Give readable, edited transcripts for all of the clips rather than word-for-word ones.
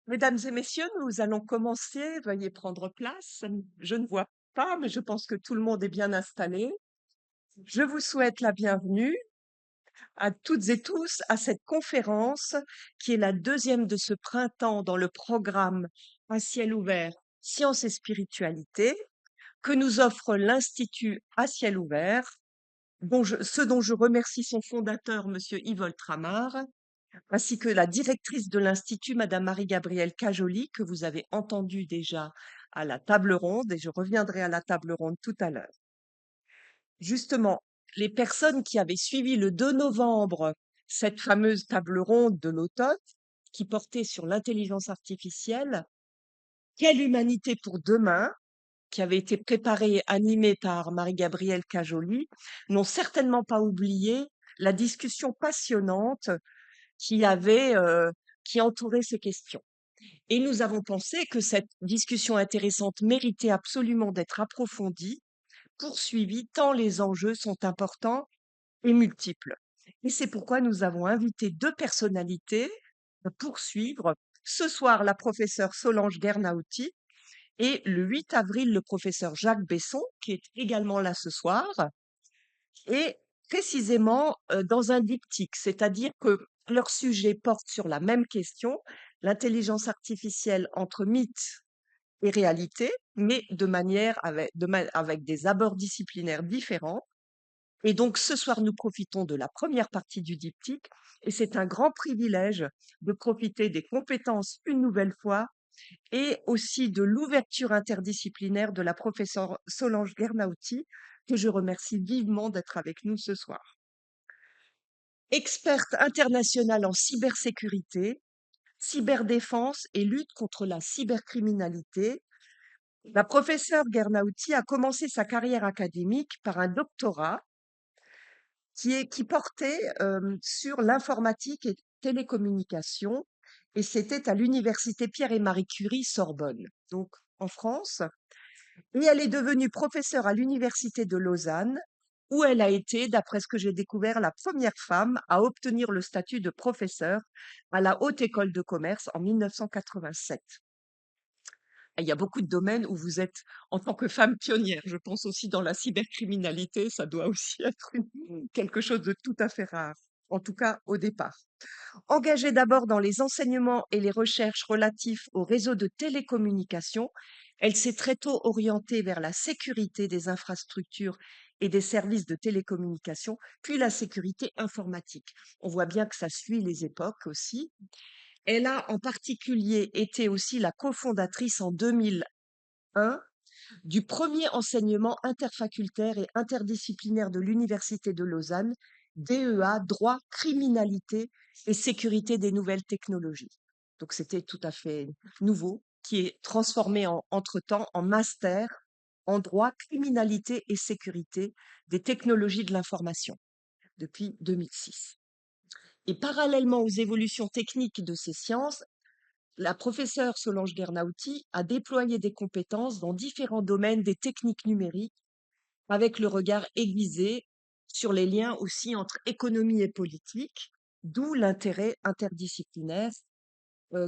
Mesdames et messieurs, nous allons commencer. Veuillez prendre place. Je ne vois pas, mais je pense que tout le monde est bien installé. Je vous souhaite la bienvenue à toutes et tous à cette conférence qui est la deuxième de ce printemps dans le programme À ciel ouvert, sciences et spiritualité que nous offre l'Institut À ciel ouvert, dont je remercie son fondateur, Monsieur Yves Tramar, ainsi que la directrice de l'Institut, Madame Marie-Gabrielle Cajoli, que vous avez entendue déjà à la table ronde, et je reviendrai à la table ronde tout à l'heure. Justement, les personnes qui avaient suivi le 2 novembre cette fameuse table ronde de l'automne, qui portait sur l'intelligence artificielle, Quelle humanité pour demain, qui avait été préparée et animée par Marie-Gabrielle Cajoli, n'ont certainement pas oublié la discussion passionnante qui avait, qui entourait ces questions. Et nous avons pensé que cette discussion intéressante méritait absolument d'être approfondie, poursuivie, tant les enjeux sont importants et multiples. Et c'est pourquoi nous avons invité deux personnalités à poursuivre. Ce soir, la professeure Solange Guernauty et le 8 avril, le professeur Jacques Besson, qui est également là ce soir, et précisément dans un diptyque, c'est-à-dire que leur sujet porte sur la même question, l'intelligence artificielle entre mythe et réalité, mais de manière avec des abords disciplinaires différents. Et donc ce soir, nous profitons de la première partie du diptyque, et c'est un grand privilège de profiter des compétences une nouvelle fois et aussi de l'ouverture interdisciplinaire de la professeure Solange Guernauty, que je remercie vivement d'être avec nous ce soir. Experte internationale en cybersécurité, cyberdéfense et lutte contre la cybercriminalité, la professeure Guernauty a commencé sa carrière académique par un doctorat qui portait sur l'informatique et télécommunications, et c'était à l'université Pierre et Marie Curie Sorbonne, donc en France. Et elle est devenue professeure à l'université de Lausanne, où elle a été, d'après ce que j'ai découvert, la première femme à obtenir le statut de professeur à la Haute École de commerce en 1987. Il y a beaucoup de domaines où vous êtes, en tant que femme pionnière, je pense aussi dans la cybercriminalité, ça doit aussi être quelque chose de tout à fait rare, en tout cas au départ. Engagée d'abord dans les enseignements et les recherches relatifs aux réseaux de télécommunications, elle s'est très tôt orientée vers la sécurité des infrastructures et des services de télécommunications, puis la sécurité informatique. On voit bien que ça suit les époques aussi. Elle a en particulier été aussi la cofondatrice en 2001 du premier enseignement interfacultaire et interdisciplinaire de l'Université de Lausanne, DEA, droit, criminalité et sécurité des nouvelles technologies. Donc c'était tout à fait nouveau, qui est transformé entre-temps en master en droit, criminalité et sécurité des technologies de l'information depuis 2006. Et parallèlement aux évolutions techniques de ces sciences, la professeure Solange Guernauty a déployé des compétences dans différents domaines des techniques numériques, avec le regard aiguisé sur les liens aussi entre économie et politique, d'où l'intérêt interdisciplinaire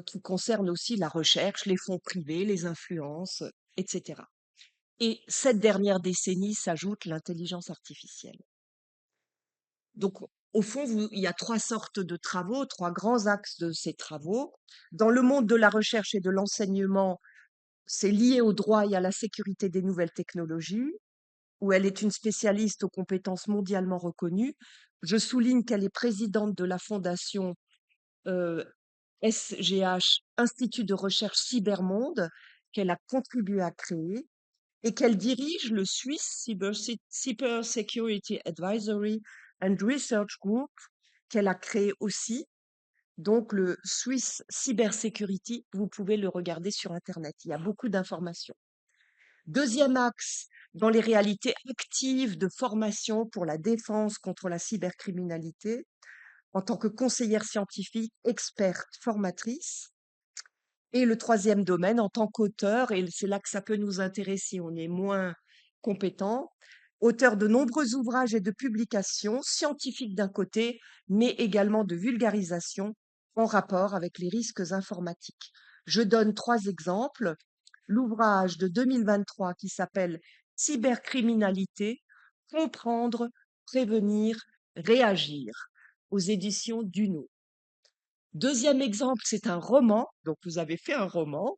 qui concerne aussi la recherche, les fonds privés, les influences, etc. Et cette dernière décennie s'ajoute l'intelligence artificielle. Donc, au fond, il y a trois sortes de travaux, trois grands axes de ces travaux. Dans le monde de la recherche et de l'enseignement, c'est lié au droit et à la sécurité des nouvelles technologies, où elle est une spécialiste aux compétences mondialement reconnues. Je souligne qu'elle est présidente de la fondation SGH, Institut de recherche Cybermonde, qu'elle a contribué à créer et qu'elle dirige le Swiss Cyber Security Advisory and Research Group, qu'elle a créé aussi. Donc, le Swiss Cyber Security, vous pouvez le regarder sur Internet. Il y a beaucoup d'informations. Deuxième axe, dans les réalités actives de formation pour la défense contre la cybercriminalité, en tant que conseillère scientifique, experte, formatrice. Et le troisième domaine, en tant qu'auteur, et c'est là que ça peut nous intéresser, on est moins compétent, auteur de nombreux ouvrages et de publications scientifiques d'un côté, mais également de vulgarisation en rapport avec les risques informatiques. Je donne 3 exemples. L'ouvrage de 2023 qui s'appelle Cybercriminalité, comprendre, prévenir, réagir aux éditions Duno. Deuxième exemple, c'est un roman, donc vous avez fait un roman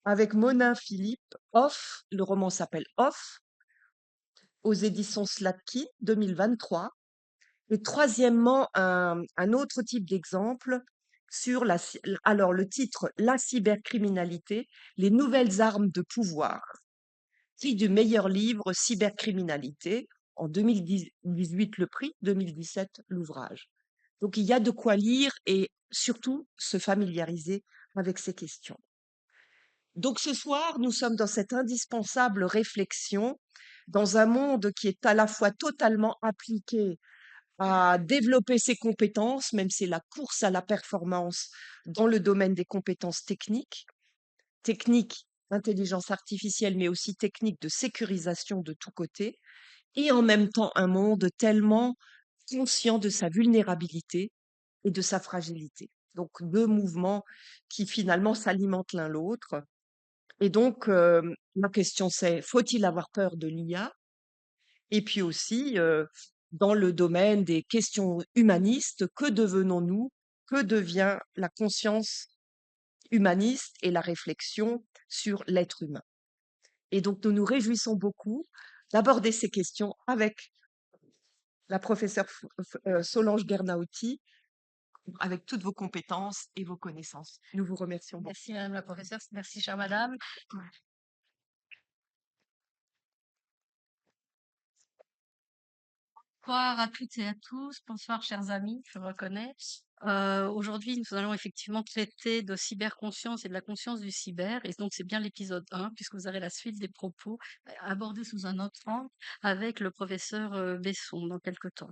avec Monin Philippe, Off, le roman s'appelle Off, aux éditions Slatkin 2023. Et troisièmement, un autre type d'exemple sur alors le titre La cybercriminalité, les nouvelles armes de pouvoir, prix du meilleur livre cybercriminalité, en 2018 le prix, 2017 l'ouvrage. Donc il y a de quoi lire et surtout se familiariser avec ces questions. Donc ce soir, nous sommes dans cette indispensable réflexion dans un monde qui est à la fois totalement appliqué à développer ses compétences, même si c'est la course à la performance dans le domaine des compétences techniques, intelligence artificielle, mais aussi techniques de sécurisation de tous côtés, et en même temps un monde tellement conscient de sa vulnérabilité et de sa fragilité. Donc deux mouvements qui finalement s'alimentent l'un l'autre. Et donc, la question c'est, faut-il avoir peur de l'IA? Et puis aussi, dans le domaine des questions humanistes, que devenons-nous? Que devient la conscience humaniste et la réflexion sur l'être humain? Et donc, nous nous réjouissons beaucoup d'aborder ces questions avec la professeure Solange Guernauti, avec toutes vos compétences et vos connaissances. Nous vous remercions beaucoup. Merci Madame la professeure, merci chère Madame. Bonsoir à toutes et à tous, bonsoir chers amis, je me reconnais. Aujourd'hui, nous allons effectivement traiter de cyberconscience et de la conscience du cyber, et donc c'est bien l'épisode 1, puisque vous aurez la suite des propos abordés sous un autre angle avec le professeur Besson dans quelques temps.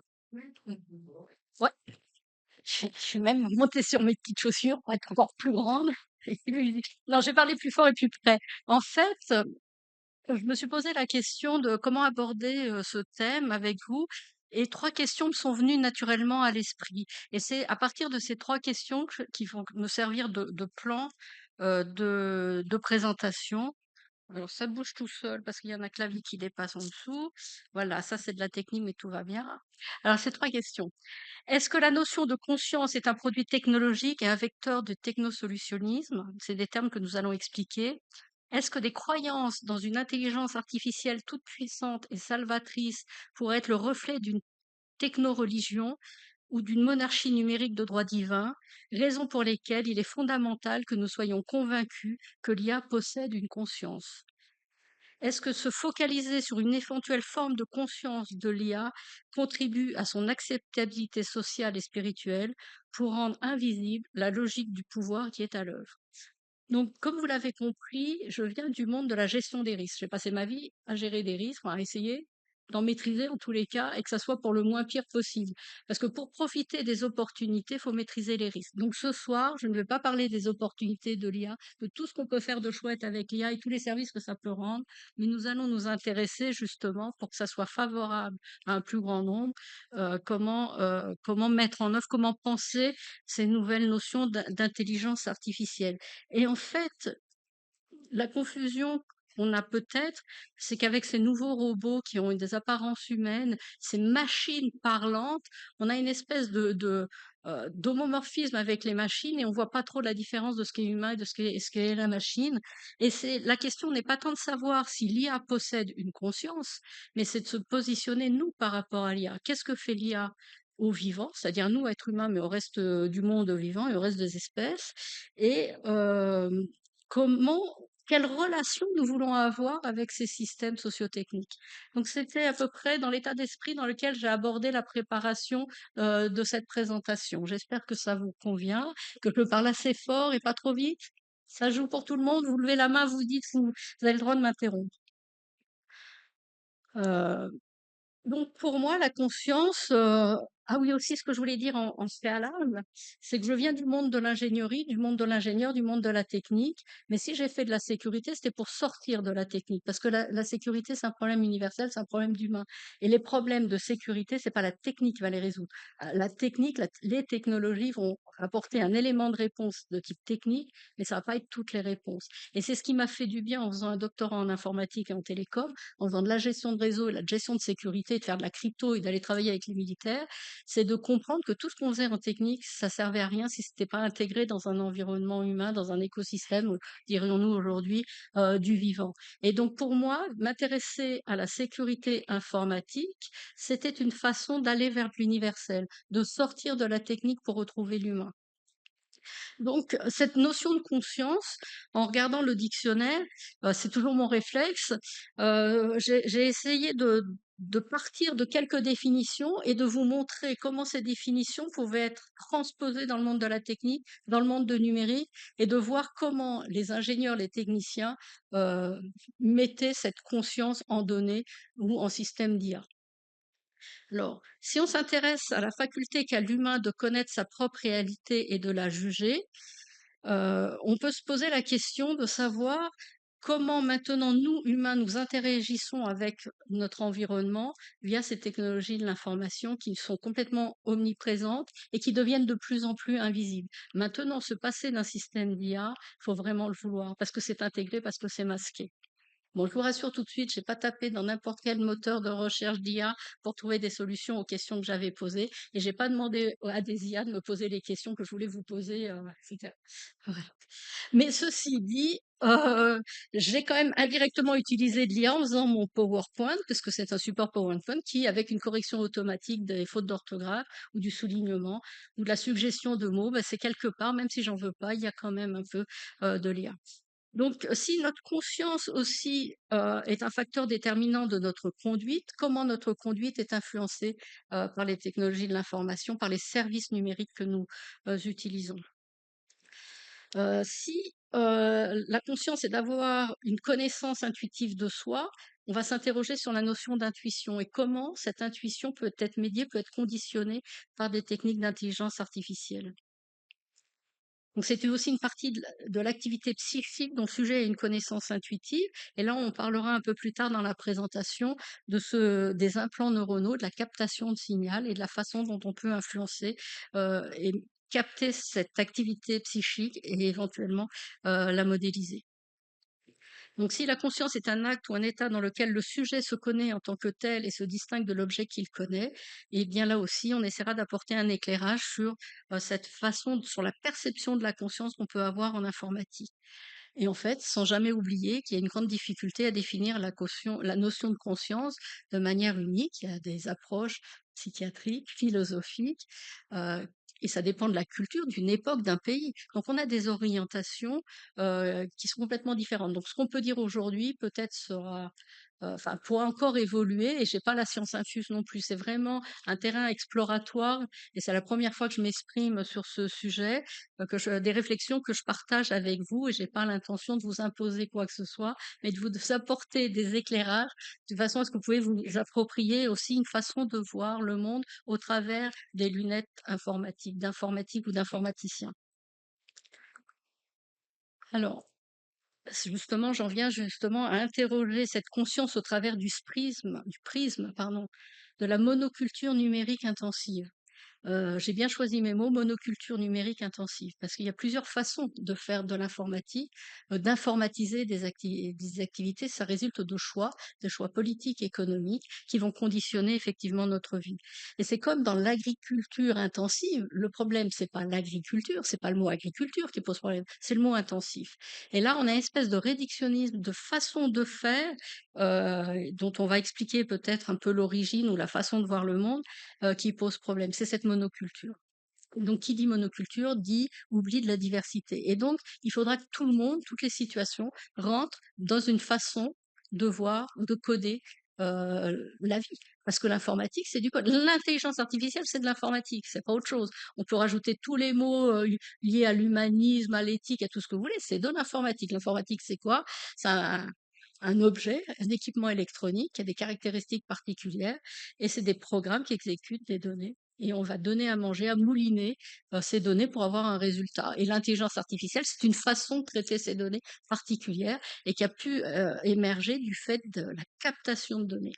Ouais, je suis même montée sur mes petites chaussures pour être encore plus grande. Non, je vais parler plus fort et plus près. En fait, je me suis posé la question de comment aborder ce thème avec vous. Et trois questions me sont venues naturellement à l'esprit. Et c'est à partir de ces trois questions qui vont me servir de plan de présentation. Alors ça bouge tout seul parce qu'il y a un clavier qui dépasse en dessous. Voilà, ça c'est de la technique, mais tout va bien. Alors ces trois questions. Est-ce que la notion de conscience est un produit technologique et un vecteur de technosolutionnisme? C'est des termes que nous allons expliquer. Est-ce que des croyances dans une intelligence artificielle toute puissante et salvatrice pourraient être le reflet d'une techno-religion ou d'une monarchie numérique de droit divin, raison pour lesquelles il est fondamental que nous soyons convaincus que l'IA possède une conscience? Est-ce que se focaliser sur une éventuelle forme de conscience de l'IA contribue à son acceptabilité sociale et spirituelle pour rendre invisible la logique du pouvoir qui est à l'œuvre? Donc, comme vous l'avez compris, je viens du monde de la gestion des risques. J'ai passé ma vie à gérer des risques, à essayer d'en maîtriser en tous les cas et que ça soit pour le moins pire possible. Parce que pour profiter des opportunités, il faut maîtriser les risques. Donc ce soir, je ne vais pas parler des opportunités de l'IA, de tout ce qu'on peut faire de chouette avec l'IA et tous les services que ça peut rendre, mais nous allons nous intéresser justement pour que ça soit favorable à un plus grand nombre, comment mettre en œuvre, comment penser ces nouvelles notions d'intelligence artificielle. Et en fait, la confusion qu'on a peut-être, c'est qu'avec ces nouveaux robots qui ont des apparences humaines, ces machines parlantes, on a une espèce d'homomorphisme avec les machines et on voit pas trop la différence de ce qui est humain et de ce qu'est la machine. Et la question n'est pas tant de savoir si l'IA possède une conscience, mais c'est de se positionner nous par rapport à l'IA. Qu'est-ce que fait l'IA aux vivants, c'est-à-dire nous, êtres humains, mais au reste du monde vivant et au reste des espèces, et comment, quelle relation nous voulons avoir avec ces systèmes sociotechniques. Donc c'était à peu près dans l'état d'esprit dans lequel j'ai abordé la préparation de cette présentation. J'espère que ça vous convient, que je parle assez fort et pas trop vite. Ça joue pour tout le monde. Vous levez la main, vous dites, vous avez le droit de m'interrompre. Euh, donc pour moi, la conscience, Ah oui, aussi, ce que je voulais dire en préalable, c'est que je viens du monde de l'ingénierie, du monde de l'ingénieur, du monde de la technique. Mais si j'ai fait de la sécurité, c'était pour sortir de la technique. Parce que la sécurité, c'est un problème universel, c'est un problème d'humain. Et les problèmes de sécurité, c'est pas la technique qui va les résoudre. La technique, les technologies vont apporter un élément de réponse de type technique, mais ça va pas être toutes les réponses. Et c'est ce qui m'a fait du bien en faisant un doctorat en informatique et en télécom, en faisant de la gestion de réseau et de la gestion de sécurité, de faire de la crypto et d'aller travailler avec les militaires, c'est de comprendre que tout ce qu'on faisait en technique, ça servait à rien si c'était pas intégré dans un environnement humain, dans un écosystème, dirions-nous aujourd'hui, du vivant. Et donc pour moi, m'intéresser à la sécurité informatique, c'était une façon d'aller vers l'universel, de sortir de la technique pour retrouver l'humain. Donc, cette notion de conscience, en regardant le dictionnaire, c'est toujours mon réflexe, j'ai essayé de partir de quelques définitions et de vous montrer comment ces définitions pouvaient être transposées dans le monde de la technique, dans le monde de numérique, et de voir comment les ingénieurs, les techniciens, heu, mettaient cette conscience en données ou en système d'IA. Alors, si on s'intéresse à la faculté qu'a l'humain de connaître sa propre réalité et de la juger, on peut se poser la question de savoir comment maintenant nous, humains, nous interagissons avec notre environnement via ces technologies de l'information qui sont complètement omniprésentes et qui deviennent de plus en plus invisibles. Maintenant, se passer d'un système d'IA, il faut vraiment le vouloir parce que c'est intégré, parce que c'est masqué. Bon, je vous rassure tout de suite, j'ai pas tapé dans n'importe quel moteur de recherche d'IA pour trouver des solutions aux questions que j'avais posées et j'ai pas demandé à des IA de me poser les questions que je voulais vous poser, etc. Voilà. Mais ceci dit, j'ai quand même indirectement utilisé de l'IA en faisant mon PowerPoint, parce que c'est un support PowerPoint qui, avec une correction automatique des fautes d'orthographe ou du soulignement ou de la suggestion de mots, bah, c'est quelque part, même si j'en veux pas, il y a quand même un peu de l'IA. Donc, si notre conscience aussi est un facteur déterminant de notre conduite, comment notre conduite est influencée par les technologies de l'information, par les services numériques que nous utilisons. Si la conscience est d'avoir une connaissance intuitive de soi, on va s'interroger sur la notion d'intuition et comment cette intuition peut être médiée, peut être conditionnée par des techniques d'intelligence artificielle. Donc c'était aussi une partie de l'activité psychique dont le sujet est une connaissance intuitive. Et là, on parlera un peu plus tard dans la présentation des implants neuronaux, de la captation de signal et de la façon dont on peut influencer et capter cette activité psychique et éventuellement la modéliser. Donc, si la conscience est un acte ou un état dans lequel le sujet se connaît en tant que tel et se distingue de l'objet qu'il connaît, eh bien là aussi, on essaiera d'apporter un éclairage sur cette façon, sur la perception de la conscience qu'on peut avoir en informatique. Et en fait, sans jamais oublier qu'il y a une grande difficulté à définir la notion de conscience de manière unique. Il y a des approches psychiatriques, philosophiques, euh, et ça dépend de la culture, d'une époque, d'un pays. Donc on a des orientations qui sont complètement différentes. Donc ce qu'on peut dire aujourd'hui peut-être sera, enfin, pourra encore évoluer, et j'ai pas la science infuse non plus. C'est vraiment un terrain exploratoire, et c'est la première fois que je m'exprime sur ce sujet, des réflexions que je partage avec vous, et j'ai pas l'intention de vous imposer quoi que ce soit, mais de vous apporter des éclairages de façon à ce que vous pouvez vous approprier aussi une façon de voir le monde au travers des lunettes informatiques, d'informatique ou d'informaticien. Alors, justement, j'en viens justement à interroger cette conscience au travers du prisme, pardon, de la monoculture numérique intensive. J'ai bien choisi mes mots, monoculture numérique intensive, parce qu'il y a plusieurs façons de faire de l'informatique, d'informatiser des activités. Ça résulte de choix politiques, économiques, qui vont conditionner effectivement notre vie. Et c'est comme dans l'agriculture intensive, le problème, c'est pas l'agriculture, c'est pas le mot agriculture qui pose problème, c'est le mot intensif. Et là, on a une espèce de réductionnisme, de façon de faire, dont on va expliquer peut-être un peu l'origine ou la façon de voir le monde, qui pose problème. C'est cette monoculture. Donc, qui dit monoculture dit oubli de la diversité. Et donc, il faudra que tout le monde, toutes les situations, rentrent dans une façon de voir, de coder la vie. Parce que l'informatique, c'est du code. L'intelligence artificielle, c'est de l'informatique, c'est pas autre chose. On peut rajouter tous les mots liés à l'humanisme, à l'éthique, à tout ce que vous voulez. C'est de l'informatique. L'informatique, c'est quoi? C'est un objet, un équipement électronique qui a des caractéristiques particulières, et c'est des programmes qui exécutent des données. et on va donner à manger, à mouliner ces données pour avoir un résultat. Et l'intelligence artificielle, c'est une façon de traiter ces données particulières et qui a pu émerger du fait de la captation de données.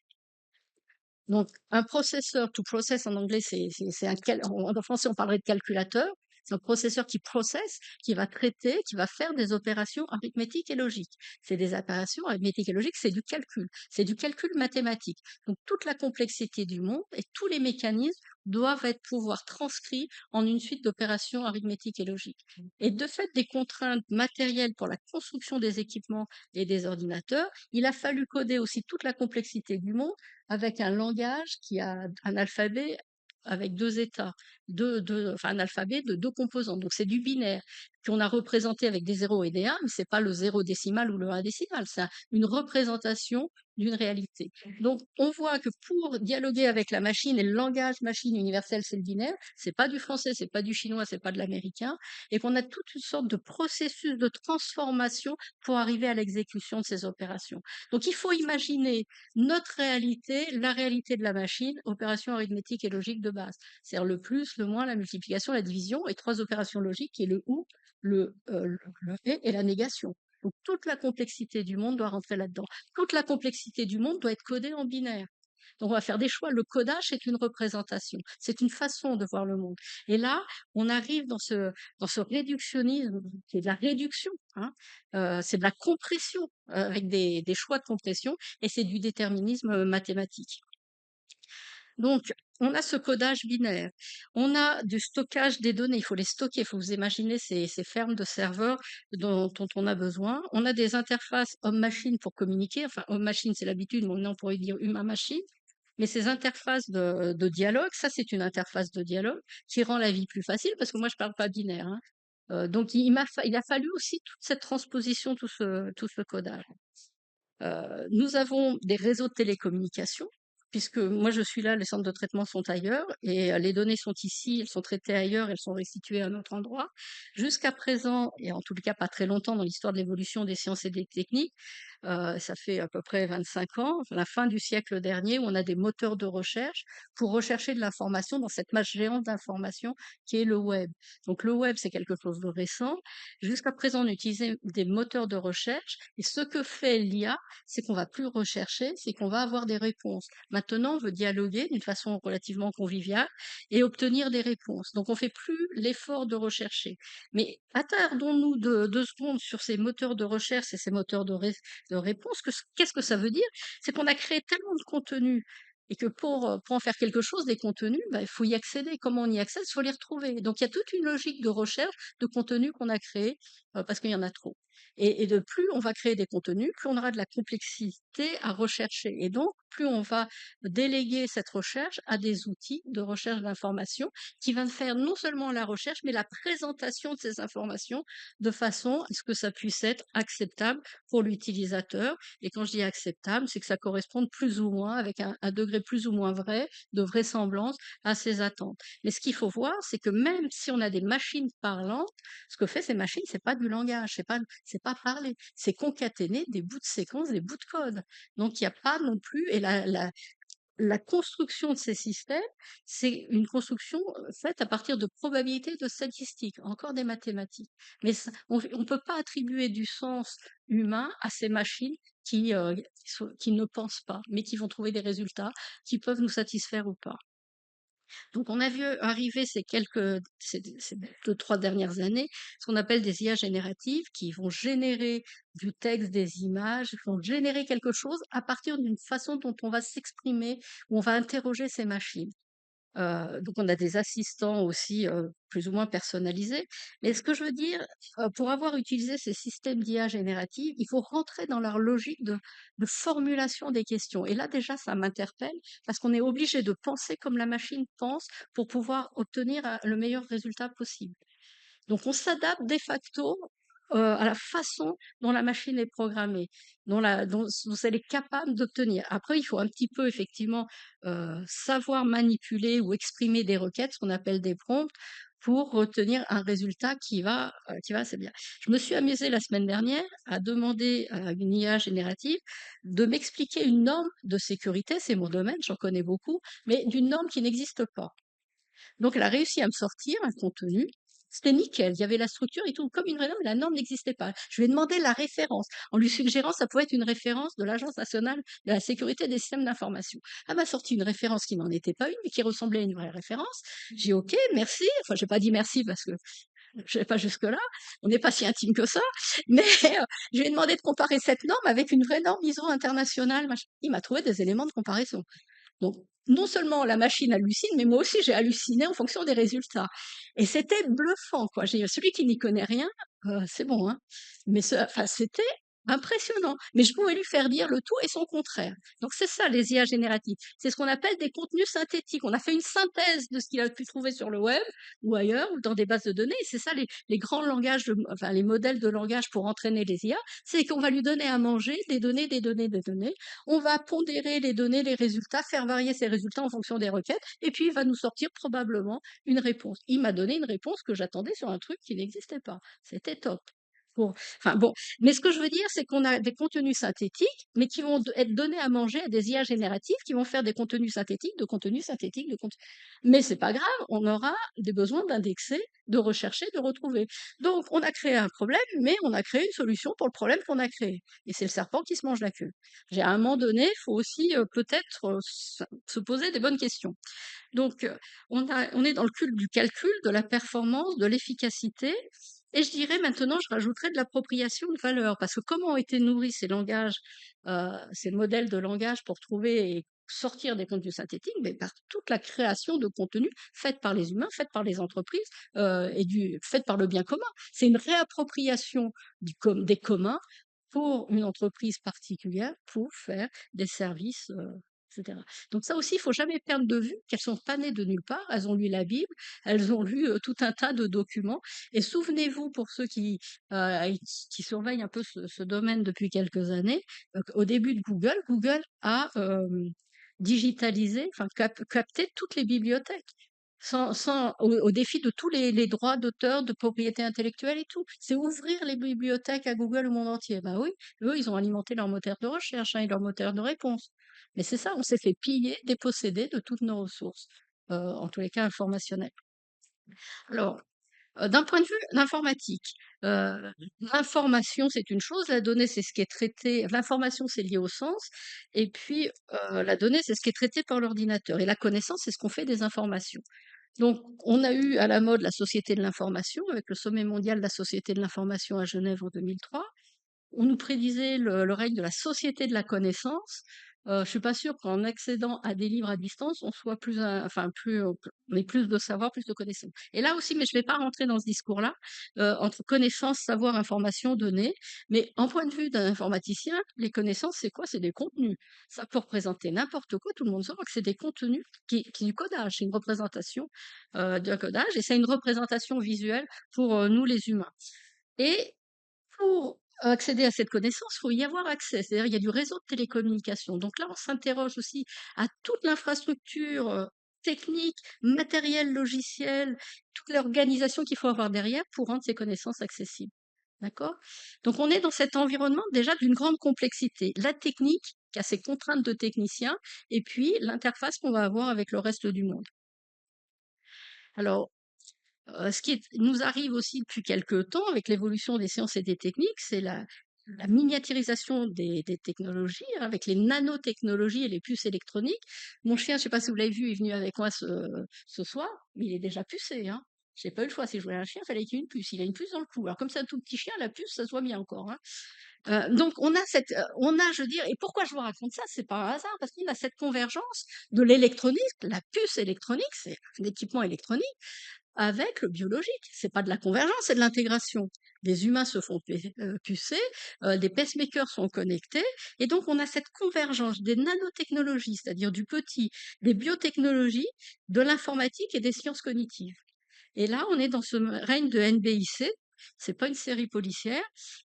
Donc, un processeur, to process en anglais, en français on parlerait de calculateur. C'est un processeur qui processe, qui va traiter, qui va faire des opérations arithmétiques et logiques. C'est des opérations arithmétiques et logiques, c'est du calcul mathématique. Donc, toute la complexité du monde et tous les mécanismes doivent être pouvoir transcrits en une suite d'opérations arithmétiques et logiques. Et de fait des contraintes matérielles pour la construction des équipements et des ordinateurs, il a fallu coder aussi toute la complexité du monde avec un langage qui a un alphabet avec 2 états, enfin un alphabet de 2 composantes. Donc c'est du binaire qu'on a représenté avec des 0 et des 1, mais c'est pas le 0 décimal ou le 1 décimal, c'est une représentation d'une réalité. Donc on voit que pour dialoguer avec la machine, et le langage machine universel, c'est le binaire, c'est pas du français, c'est pas du chinois, c'est pas de l'américain, et qu'on a toute une sorte de processus de transformation pour arriver à l'exécution de ces opérations. Donc il faut imaginer notre réalité, la réalité de la machine, opération arithmétique et logique de base. C'est-à-dire le plus, le moins, la multiplication, la division et 3 opérations logiques qui est le ou, le et la négation. Donc toute la complexité du monde doit rentrer là-dedans. Toute la complexité du monde doit être codée en binaire. Donc on va faire des choix. Le codage, c'est une représentation, c'est une façon de voir le monde. Et là, on arrive dans ce réductionnisme, c'est de la réduction, hein, c'est de la compression, avec des choix de compression, et c'est du déterminisme mathématique. Donc, on a ce codage binaire, on a du stockage des données, il faut les stocker, il faut vous imaginer ces fermes de serveurs dont on a besoin. On a des interfaces homme-machine pour communiquer, enfin homme-machine c'est l'habitude, maintenant on pourrait dire humain-machine, mais ces interfaces de dialogue, ça c'est une interface de dialogue qui rend la vie plus facile parce que moi je parle pas binaire, hein. Donc il a fallu aussi toute cette transposition, tout ce codage. Nous avons des réseaux de télécommunications, puisque moi je suis là, les centres de traitement sont ailleurs, et les données sont ici, elles sont traitées ailleurs, elles sont restituées à un autre endroit. Jusqu'à présent, et en tout cas pas très longtemps dans l'histoire de l'évolution des sciences et des techniques, ça fait à peu près 25 ans, la fin du siècle dernier, où on a des moteurs de recherche pour rechercher de l'information dans cette masse géante d'informations qui est le web. Donc le web, c'est quelque chose de récent. Jusqu'à présent, on utilisait des moteurs de recherche, et ce que fait l'IA, c'est qu'on va plus rechercher, c'est qu'on va avoir des réponses. Maintenant, on veut dialoguer d'une façon relativement conviviale et obtenir des réponses. Donc, on fait plus l'effort de rechercher. Mais attardons-nous 2 secondes sur ces moteurs de recherche et ces moteurs de réponse. Qu'est-ce que ça veut dire? C'est qu'on a créé tellement de contenu et que pour en faire quelque chose, des contenus, bah, il faut y accéder. Comment on y accède? Il faut les retrouver. Donc, il y a toute une logique de recherche de contenu qu'on a créé parce qu'il y en a trop. Et de plus on va créer des contenus, plus on aura de la complexité à rechercher. Et donc, plus on va déléguer cette recherche à des outils de recherche d'informations qui vont faire non seulement la recherche, mais la présentation de ces informations de façon à ce que ça puisse être acceptable pour l'utilisateur. Et quand je dis acceptable, c'est que ça corresponde plus ou moins, avec un degré plus ou moins vrai, de vraisemblance à ses attentes. Mais ce qu'il faut voir, c'est que même si on a des machines parlantes, ce que fait ces machines, c'est pas du langage, c'est pas parler, c'est concaténer des bouts de séquence, des bouts de code. Donc il n'y a pas non plus, et la construction de ces systèmes, c'est une construction faite à partir de probabilités, de statistiques, encore des mathématiques. Mais on ne peut pas attribuer du sens humain à ces machines qui ne pensent pas, mais qui vont trouver des résultats qui peuvent nous satisfaire ou pas. Donc, on a vu arriver ces 2-3 dernières années, ce qu'on appelle des IA génératives qui vont générer du texte, des images, vont générer quelque chose à partir d'une façon dont on va s'exprimer, où on va interroger ces machines. Donc on a des assistants aussi, plus ou moins personnalisés. Mais ce que je veux dire, pour avoir utilisé ces systèmes d'IA générative, il faut rentrer dans leur logique de formulation des questions. Et là déjà, ça m'interpelle parce qu'on est obligé de penser comme la machine pense pour pouvoir obtenir, le meilleur résultat possible. Donc on s'adapte de facto, à la façon dont la machine est programmée, dont elle est capable d'obtenir. Après, il faut un petit peu effectivement, savoir manipuler ou exprimer des requêtes, ce qu'on appelle des prompts, pour retenir un résultat qui va assez bien. Je me suis amusée la semaine dernière à demander à une IA générative de m'expliquer une norme de sécurité, c'est mon domaine, j'en connais beaucoup, mais d'une norme qui n'existe pas. Donc elle a réussi à me sortir un contenu, c'était nickel, il y avait la structure et tout, comme une vraie norme, mais la norme n'existait pas. Je lui ai demandé la référence, en lui suggérant ça pouvait être une référence de l'Agence nationale de la sécurité des systèmes d'information. Elle m'a sorti une référence qui n'en était pas une, mais qui ressemblait à une vraie référence. J'ai dit: «OK, merci». Enfin, j'ai pas dit merci parce que je vais pas jusque-là, on n'est pas si intime que ça, mais je lui ai demandé de comparer cette norme avec une vraie norme ISO internationale, machin. Il m'a trouvé des éléments de comparaison. Donc, non seulement la machine hallucine, mais moi aussi j'ai halluciné en fonction des résultats. Et c'était bluffant, quoi. Celui qui n'y connaît rien, c'est bon, hein. Mais enfin, c'était impressionnant. Mais je pouvais lui faire dire le tout et son contraire. Donc c'est ça les IA génératives. C'est ce qu'on appelle des contenus synthétiques. On a fait une synthèse de ce qu'il a pu trouver sur le web ou ailleurs ou dans des bases de données. Et c'est ça les grands langages, enfin les modèles de langage pour entraîner les IA, c'est qu'on va lui donner à manger des données, des données, des données. On va pondérer les données, les résultats, faire varier ces résultats en fonction des requêtes, et puis il va nous sortir probablement une réponse. Il m'a donné une réponse que j'attendais sur un truc qui n'existait pas. C'était top. Bon, enfin bon, mais ce que je veux dire, c'est qu'on a des contenus synthétiques, mais qui vont être donnés à manger à des IA génératives qui vont faire des contenus synthétiques, de contenus synthétiques, de contenus. Mais c'est pas grave, on aura des besoins d'indexer, de rechercher, de retrouver. Donc, on a créé un problème, mais on a créé une solution pour le problème qu'on a créé. Et c'est le serpent qui se mange la queue. À un moment donné, il faut aussi peut-être se poser des bonnes questions. Donc, on est dans le culte du calcul, de la performance, de l'efficacité. Et je dirais maintenant, je rajouterais de l'appropriation de valeur, parce que comment ont été nourris ces langages, ces modèles de langage pour trouver et sortir des contenus synthétiques, mais par toute la création de contenus faite par les humains, faite par les entreprises faite par le bien commun. C'est une réappropriation des communs pour une entreprise particulière pour faire des services, etc. Donc ça aussi, il faut jamais perdre de vue qu'elles sont pas nées de nulle part. Elles ont lu la Bible, elles ont lu tout un tas de documents. Et souvenez-vous, pour ceux qui surveillent un peu ce domaine depuis quelques années, au début de Google, Google a digitalisé, enfin capté toutes les bibliothèques. Au défi de tous les droits d'auteur, de propriété intellectuelle et tout. C'est ouvrir les bibliothèques à Google au monde entier. Bah oui, eux, ils ont alimenté leur moteur de recherche et leur moteur de réponse. Mais c'est ça, on s'est fait piller, déposséder de toutes nos ressources, en tous les cas informationnelles. Alors, d'un point de vue d'informatique, l'information, c'est une chose, la donnée, c'est ce qui est traité, l'information, c'est lié au sens, et puis la donnée, c'est ce qui est traité par l'ordinateur, et la connaissance, c'est ce qu'on fait des informations. Donc, on a eu à la mode la société de l'information, avec le sommet mondial de la société de l'information à Genève en 2003. On nous prédisait le règne de la société de la connaissance. Je suis pas sûre qu'en accédant à des livres à distance, on soit on ait plus de savoir, plus de connaissances. Et là aussi, mais je vais pas rentrer dans ce discours-là, entre connaissance, savoir, information, données. Mais en point de vue d'un informaticien, les connaissances, c'est quoi? C'est des contenus. Ça peut représenter n'importe quoi, tout le monde saura que c'est des contenus qui du codage, c'est une représentation d'un codage, et c'est une représentation visuelle pour nous les humains. Et pour accéder à cette connaissance, il faut y avoir accès. C'est-à-dire, il y a du réseau de télécommunications. Donc là, on s'interroge aussi à toute l'infrastructure technique, matérielle, logicielle, toute l'organisation qu'il faut avoir derrière pour rendre ces connaissances accessibles. D'accord? Donc on est dans cet environnement déjà d'une grande complexité. La technique, qui a ses contraintes de technicien, et puis l'interface qu'on va avoir avec le reste du monde. Alors, ce qui nous arrive aussi depuis quelque temps avec l'évolution des sciences et des techniques, c'est la miniaturisation des technologies, hein, avec les nanotechnologies et les puces électroniques. Mon chien, je ne sais pas si vous l'avez vu, il est venu avec moi ce soir, mais il est déjà pucé, hein. J'ai pas eu le choix. Si je voulais un chien, il fallait qu'il ait une puce. Il a une puce dans le cou. Alors comme c'est un tout petit chien, la puce, ça se voit bien encore, hein. Donc je veux dire, et pourquoi je vous raconte ça? C'est pas un hasard, parce qu'on a cette convergence de l'électronique, la puce électronique, c'est un équipement électronique avec le biologique. C'est pas de la convergence, c'est de l'intégration. Les humains se font pucer, des pacemakers sont connectés, et donc on a cette convergence des nanotechnologies, c'est-à-dire du petit, des biotechnologies, de l'informatique et des sciences cognitives. Et là, on est dans ce règne de NBIC. C'est pas une série policière.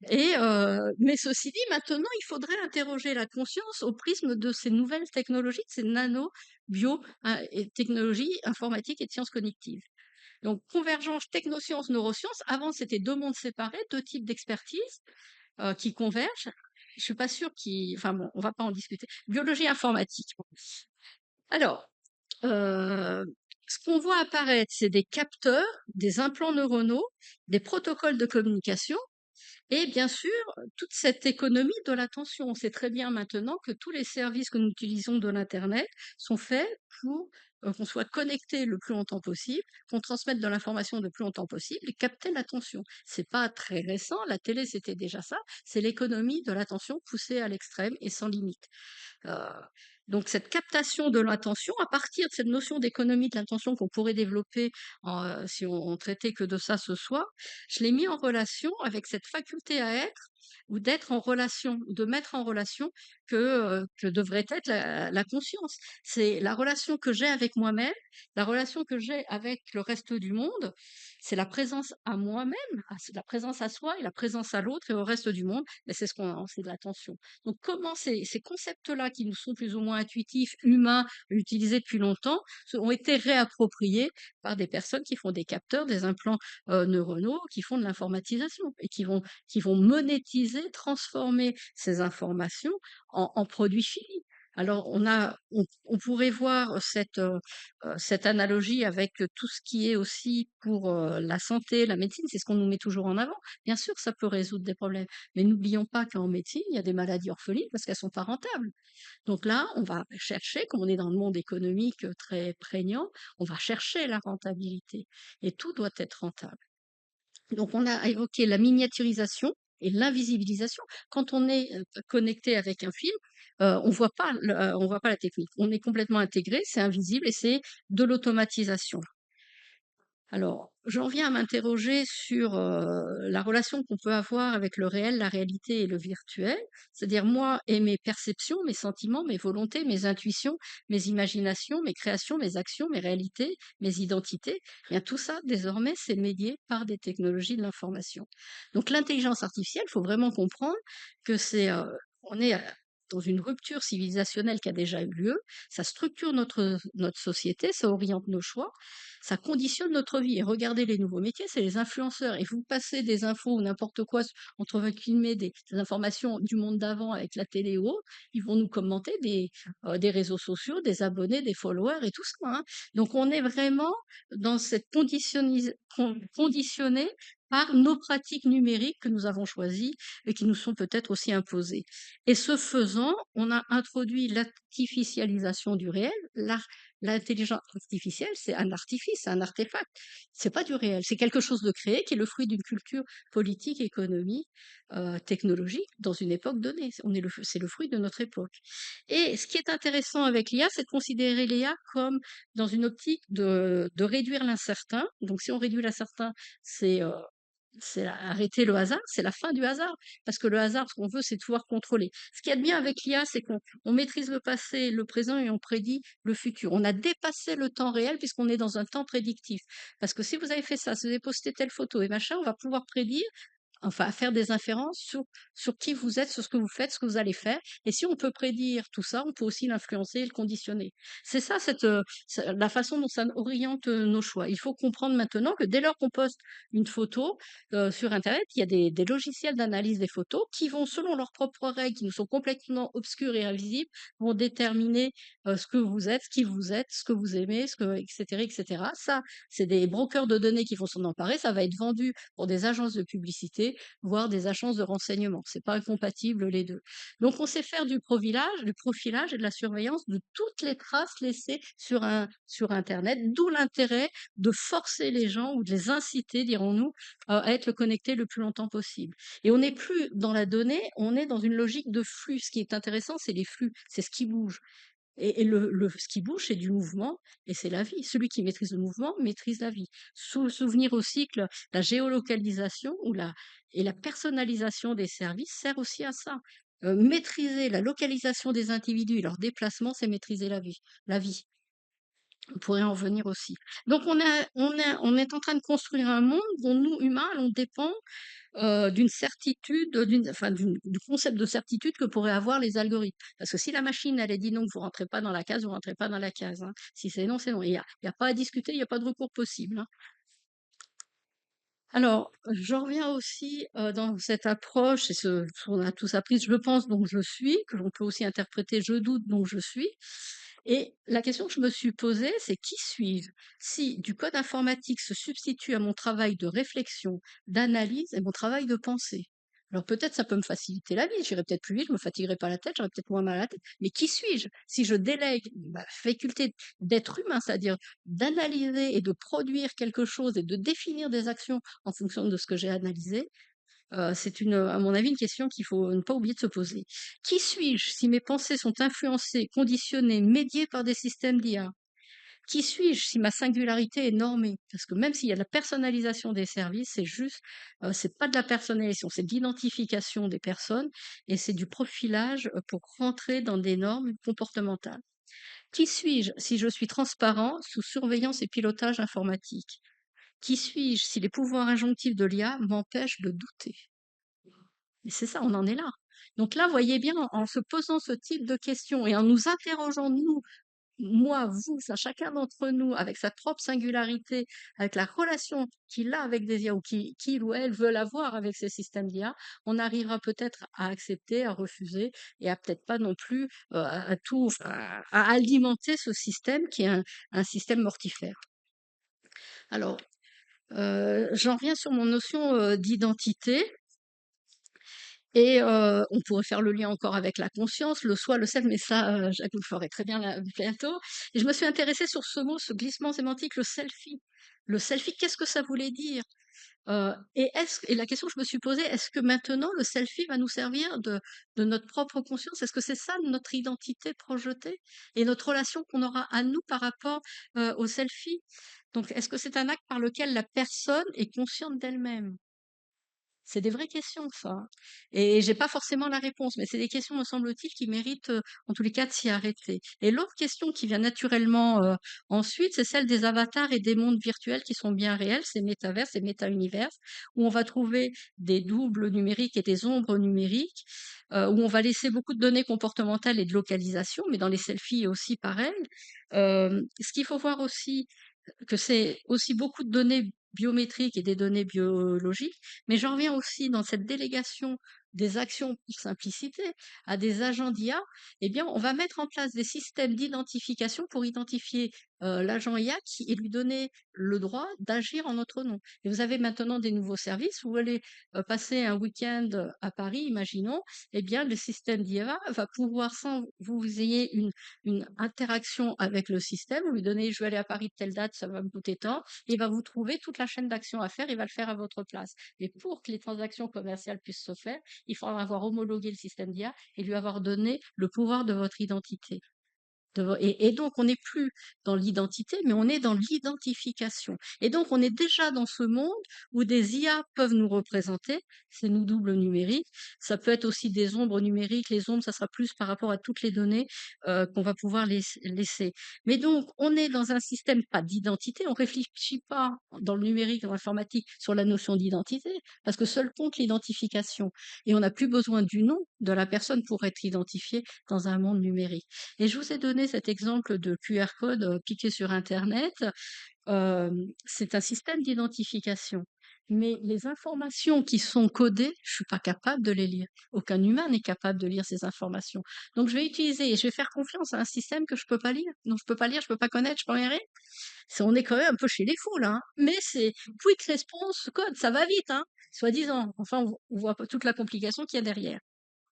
Mais ceci dit, maintenant, il faudrait interroger la conscience au prisme de ces nouvelles technologies, de ces nano, bio, et technologies informatiques et de sciences cognitives. Donc, convergence technosciences, neurosciences. Avant, c'était deux mondes séparés, deux types d'expertise qui convergent. Je suis pas sûre enfin bon, on va pas en discuter. Biologie informatique. Alors, euh, ce qu'on voit apparaître, c'est des capteurs, des implants neuronaux, des protocoles de communication et bien sûr, toute cette économie de l'attention. On sait très bien maintenant que tous les services que nous utilisons de l'internet sont faits pour, qu'on soit connecté le plus longtemps possible, qu'on transmette de l'information le plus longtemps possible et capter l'attention. C'est pas très récent, la télé c'était déjà ça, c'est l'économie de l'attention poussée à l'extrême et sans limite. Heu, donc cette captation de l'attention, à partir de cette notion d'économie de l'attention qu'on pourrait développer si on traitait que de ça ce soir, je l'ai mis en relation avec cette faculté à être ou d'être en relation, de mettre en relation que devrait être la conscience. C'est la relation que j'ai avec moi-même, la relation que j'ai avec le reste du monde, c'est la présence à moi-même, c'est la présence à soi et la présence à l'autre et au reste du monde, mais c'est de l'attention. Donc comment ces concepts-là qui nous sont plus ou moins intuitifs, humains, utilisés depuis longtemps, ont été réappropriés par des personnes qui font des capteurs, des implants neuronaux, qui font de l'informatisation et qui vont monétiser, transformer ces informations en produits finis. Alors on pourrait voir cette analogie avec tout ce qui est aussi pour la santé, la médecine, c'est ce qu'on nous met toujours en avant. Bien sûr, ça peut résoudre des problèmes. Mais n'oublions pas qu'en médecine, il y a des maladies orphelines parce qu'elles sont pas rentables. Donc là, on va chercher, comme on est dans le monde économique très prégnant, on va chercher la rentabilité. Et tout doit être rentable. Donc on a évoqué la miniaturisation et l'invisibilisation. Quand on est connecté avec un film, on voit pas la technique. On est complètement intégré, c'est invisible et c'est de l'automatisation. Alors, j'en viens à m'interroger sur, la relation qu'on peut avoir avec le réel, la réalité et le virtuel. C'est-à-dire moi et mes perceptions, mes sentiments, mes volontés, mes intuitions, mes imaginations, mes créations, mes actions, mes réalités, mes identités, eh bien tout ça désormais c'est médié par des technologies de l'information. Donc l'intelligence artificielle, il faut vraiment comprendre que on est, dans une rupture civilisationnelle qui a déjà eu lieu. Ça structure notre société, ça oriente nos choix, ça conditionne notre vie. Et regardez les nouveaux métiers, c'est les influenceurs. Et vous passez des infos ou n'importe quoi, entre guillemets, des informations du monde d'avant avec la télé ou autre, ils vont nous commenter des réseaux sociaux, des abonnés, des followers et tout ça, hein. Donc on est vraiment dans cette conditionné par nos pratiques numériques que nous avons choisies et qui nous sont peut-être aussi imposées. Et ce faisant, on a introduit l'artificialisation du réel. L'intelligence artificielle, c'est un artifice, c'est un artefact. C'est pas du réel, c'est quelque chose de créé qui est le fruit d'une culture politique, économique, technologique dans une époque donnée. C'est le fruit de notre époque. Et ce qui est intéressant avec l'IA, c'est de considérer l'IA comme dans une optique de réduire l'incertain. Donc si on réduit l'incertain, c'est arrêter le hasard, c'est la fin du hasard. Parce que le hasard, ce qu'on veut, c'est de pouvoir contrôler. Ce qu'il y a de bien avec l'IA, c'est qu'on maîtrise le passé, le présent et on prédit le futur. On a dépassé le temps réel puisqu'on est dans un temps prédictif. Parce que si vous avez fait ça, si vous avez posté telle photo et machin, on va pouvoir prédire, enfin, à faire des inférences sur qui vous êtes, sur ce que vous faites, ce que vous allez faire. Et si on peut prédire tout ça, on peut aussi l'influencer et le conditionner. C'est ça, la façon dont ça oriente nos choix. Il faut comprendre maintenant que dès lors qu'on poste une photo sur Internet, il y a des logiciels d'analyse des photos qui vont, selon leurs propres règles, qui nous sont complètement obscures et invisibles, vont déterminer ce que vous êtes, qui vous êtes, ce que vous aimez, etc., etc. Ça, c'est des brokers de données qui vont s'en emparer. Ça va être vendu pour des agences de publicité, voire des agences de renseignement. C'est pas incompatible les deux. Donc on sait faire du profilage et de la surveillance de toutes les traces laissées sur Internet, d'où l'intérêt de forcer les gens ou de les inciter, dirons-nous, à être connectés le plus longtemps possible. Et on n'est plus dans la donnée, on est dans une logique de flux. Ce qui est intéressant, c'est les flux, c'est ce qui bouge. Et ce qui bouge, c'est du mouvement et c'est la vie. Celui qui maîtrise le mouvement maîtrise la vie. Souvenir au cycle, la géolocalisation et la personnalisation des services sert aussi à ça. Maîtriser la localisation des individus et leurs déplacements, c'est maîtriser la vie. La vie. On pourrait en venir aussi. Donc on est en train de construire un monde dont nous, humains, on dépend d'une certitude, du concept de certitude que pourraient avoir les algorithmes. Parce que si la machine, elle est dit non, vous rentrez pas dans la case, vous rentrez pas dans la case, hein. Si c'est non, c'est non. Il y a pas à discuter, il y a pas de recours possible, hein. Alors, j'en reviens aussi, dans cette approche et ce qu'on a tous appris: «Je pense donc je suis», que l'on peut aussi interpréter: «Je doute donc je suis», et la question que je me suis posée, c'est: qui suis-je? Si du code informatique se substitue à mon travail de réflexion, d'analyse et mon travail de pensée. Alors peut-être ça peut me faciliter la vie, j'irai peut-être plus vite, je me fatiguerai pas la tête, j'aurai peut-être moins mal à la tête, mais qui suis-je? Si je délègue ma faculté d'être humain, c'est-à-dire d'analyser et de produire quelque chose et de définir des actions en fonction de ce que j'ai analysé, c'est à mon avis, une question qu'il faut ne pas oublier de se poser. Qui suis-je si mes pensées sont influencées, conditionnées, médiées par des systèmes d'IA? Qui suis-je si ma singularité est normée? Parce que même s'il y a de la personnalisation des services, c'est pas de la personnalisation, c'est de l'identification des personnes et c'est du profilage, pour rentrer dans des normes comportementales. Qui suis-je si je suis transparent, sous surveillance et pilotage informatique? Qui suis-je si les pouvoirs injonctifs de l'IA m'empêchent de douter? Et c'est ça, on en est là. Donc là, voyez bien, en se posant ce type de questions et en nous interrogeant, nous, moi, vous, ça, chacun d'entre nous, avec sa propre singularité, avec la relation qu'il a avec des IA ou qu'il ou elle veut avoir avec ces systèmes d'IA, on arrivera peut-être à accepter, à refuser et à peut-être pas non plus à tout, enfin, à alimenter ce système qui est un système mortifère. Alors, j'en reviens sur mon notion d'identité. Et on pourrait faire le lien encore avec la conscience, le soi, le self, mais ça, Jacques, vous le ferez très bien là bientôt. Et je me suis intéressée sur ce mot, ce glissement sémantique, le selfie. Le selfie, qu'est-ce que ça voulait dire? Et la question que je me suis posée, est-ce que maintenant le selfie va nous servir de notre propre conscience? Est-ce que c'est ça notre identité projetée et notre relation qu'on aura à nous par rapport, au selfie? Donc est-ce que c'est un acte par lequel la personne est consciente d'elle-même? C'est des vraies questions ça, hein, et j'ai pas forcément la réponse, mais c'est des questions, me semble-t-il, qui méritent, en tous les cas de s'y arrêter. Et l'autre question qui vient naturellement, ensuite, c'est celle des avatars et des mondes virtuels qui sont bien réels, ces métavers, ces méta-univers, où on va trouver des doubles numériques et des ombres numériques, où on va laisser beaucoup de données comportementales et de localisation, mais dans les selfies aussi pareil. Ce qu'il faut voir aussi, que c'est aussi beaucoup de données biométriques et des données biologiques, mais j'en reviens aussi dans cette délégation des actions pour simplicité à des agents d'IA, eh bien, on va mettre en place des systèmes d'identification pour identifier l'agent IA et lui donner le droit d'agir en notre nom. Et vous avez maintenant des nouveaux services où vous allez passer un week-end à Paris, imaginons, eh bien, le système d'IA va pouvoir, sans vous ayez une interaction avec le système. Vous lui donnez: «Je vais aller à Paris de telle date, ça va me coûter tant», et il va vous trouver toute la chaîne d'actions à faire, il va le faire à votre place. Et pour que les transactions commerciales puissent se faire, il faudra avoir homologué le système d'IA et lui avoir donné le pouvoir de votre identité. Et donc, on n'est plus dans l'identité, mais on est dans l'identification. Et donc, on est déjà dans ce monde où des IA peuvent nous représenter, c'est nous doubles numériques. Ça peut être aussi des ombres numériques. Les ombres, ça sera plus par rapport à toutes les données qu'on va pouvoir laisser. Mais donc, on est dans un système pas d'identité. On réfléchit pas dans le numérique, dans l'informatique, sur la notion d'identité, parce que seul compte l'identification. Et on n'a plus besoin du nom de la personne pour être identifié dans un monde numérique. Et je vous ai donné cet exemple de QR code piqué sur Internet. C'est un système d'identification. Mais les informations qui sont codées, je suis pas capable de les lire. Aucun humain n'est capable de lire ces informations. Donc je vais utiliser et je vais faire confiance à un système que je peux pas lire. Donc je peux pas lire, je peux pas connaître, je peux rien. On est quand même un peu chez les fous là, hein. Mais c'est quick response code, ça va vite, hein, soi-disant. Enfin, on voit pas toute la complication qu'il y a derrière.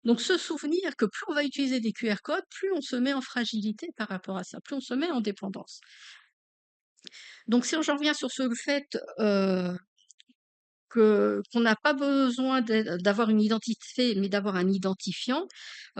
Donc se souvenir que plus on va utiliser des QR codes, plus on se met en fragilité par rapport à ça, plus on se met en dépendance. Donc si j'en reviens sur ce fait, qu'on n'a pas besoin d'avoir une identité, mais d'avoir un identifiant,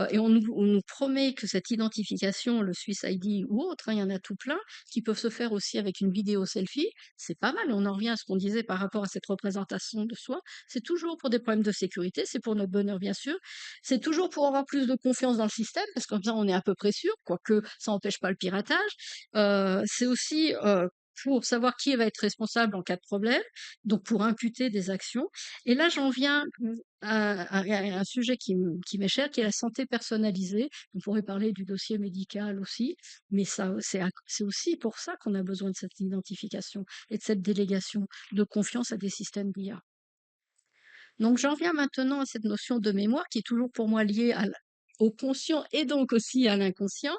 et on nous promet que cette identification, le Swiss ID ou autre, hein, il y en a tout plein, qui peuvent se faire aussi avec une vidéo selfie, c'est pas mal. On en revient à ce qu'on disait par rapport à cette représentation de soi. C'est toujours pour des problèmes de sécurité, c'est pour notre bonheur bien sûr, c'est toujours pour avoir plus de confiance dans le système, parce que comme ça on est à peu près sûr, quoique ça n'empêche pas le piratage. C'est aussi, pour savoir qui va être responsable en cas de problème, donc pour imputer des actions. Et là, j'en viens un sujet qui m'est cher, qui est la santé personnalisée. On pourrait parler du dossier médical aussi, mais ça, c'est aussi pour ça qu'on a besoin de cette identification et de cette délégation de confiance à des systèmes d'IA. Donc j'en viens maintenant à cette notion de mémoire qui est toujours pour moi liée au conscient et donc aussi à l'inconscient,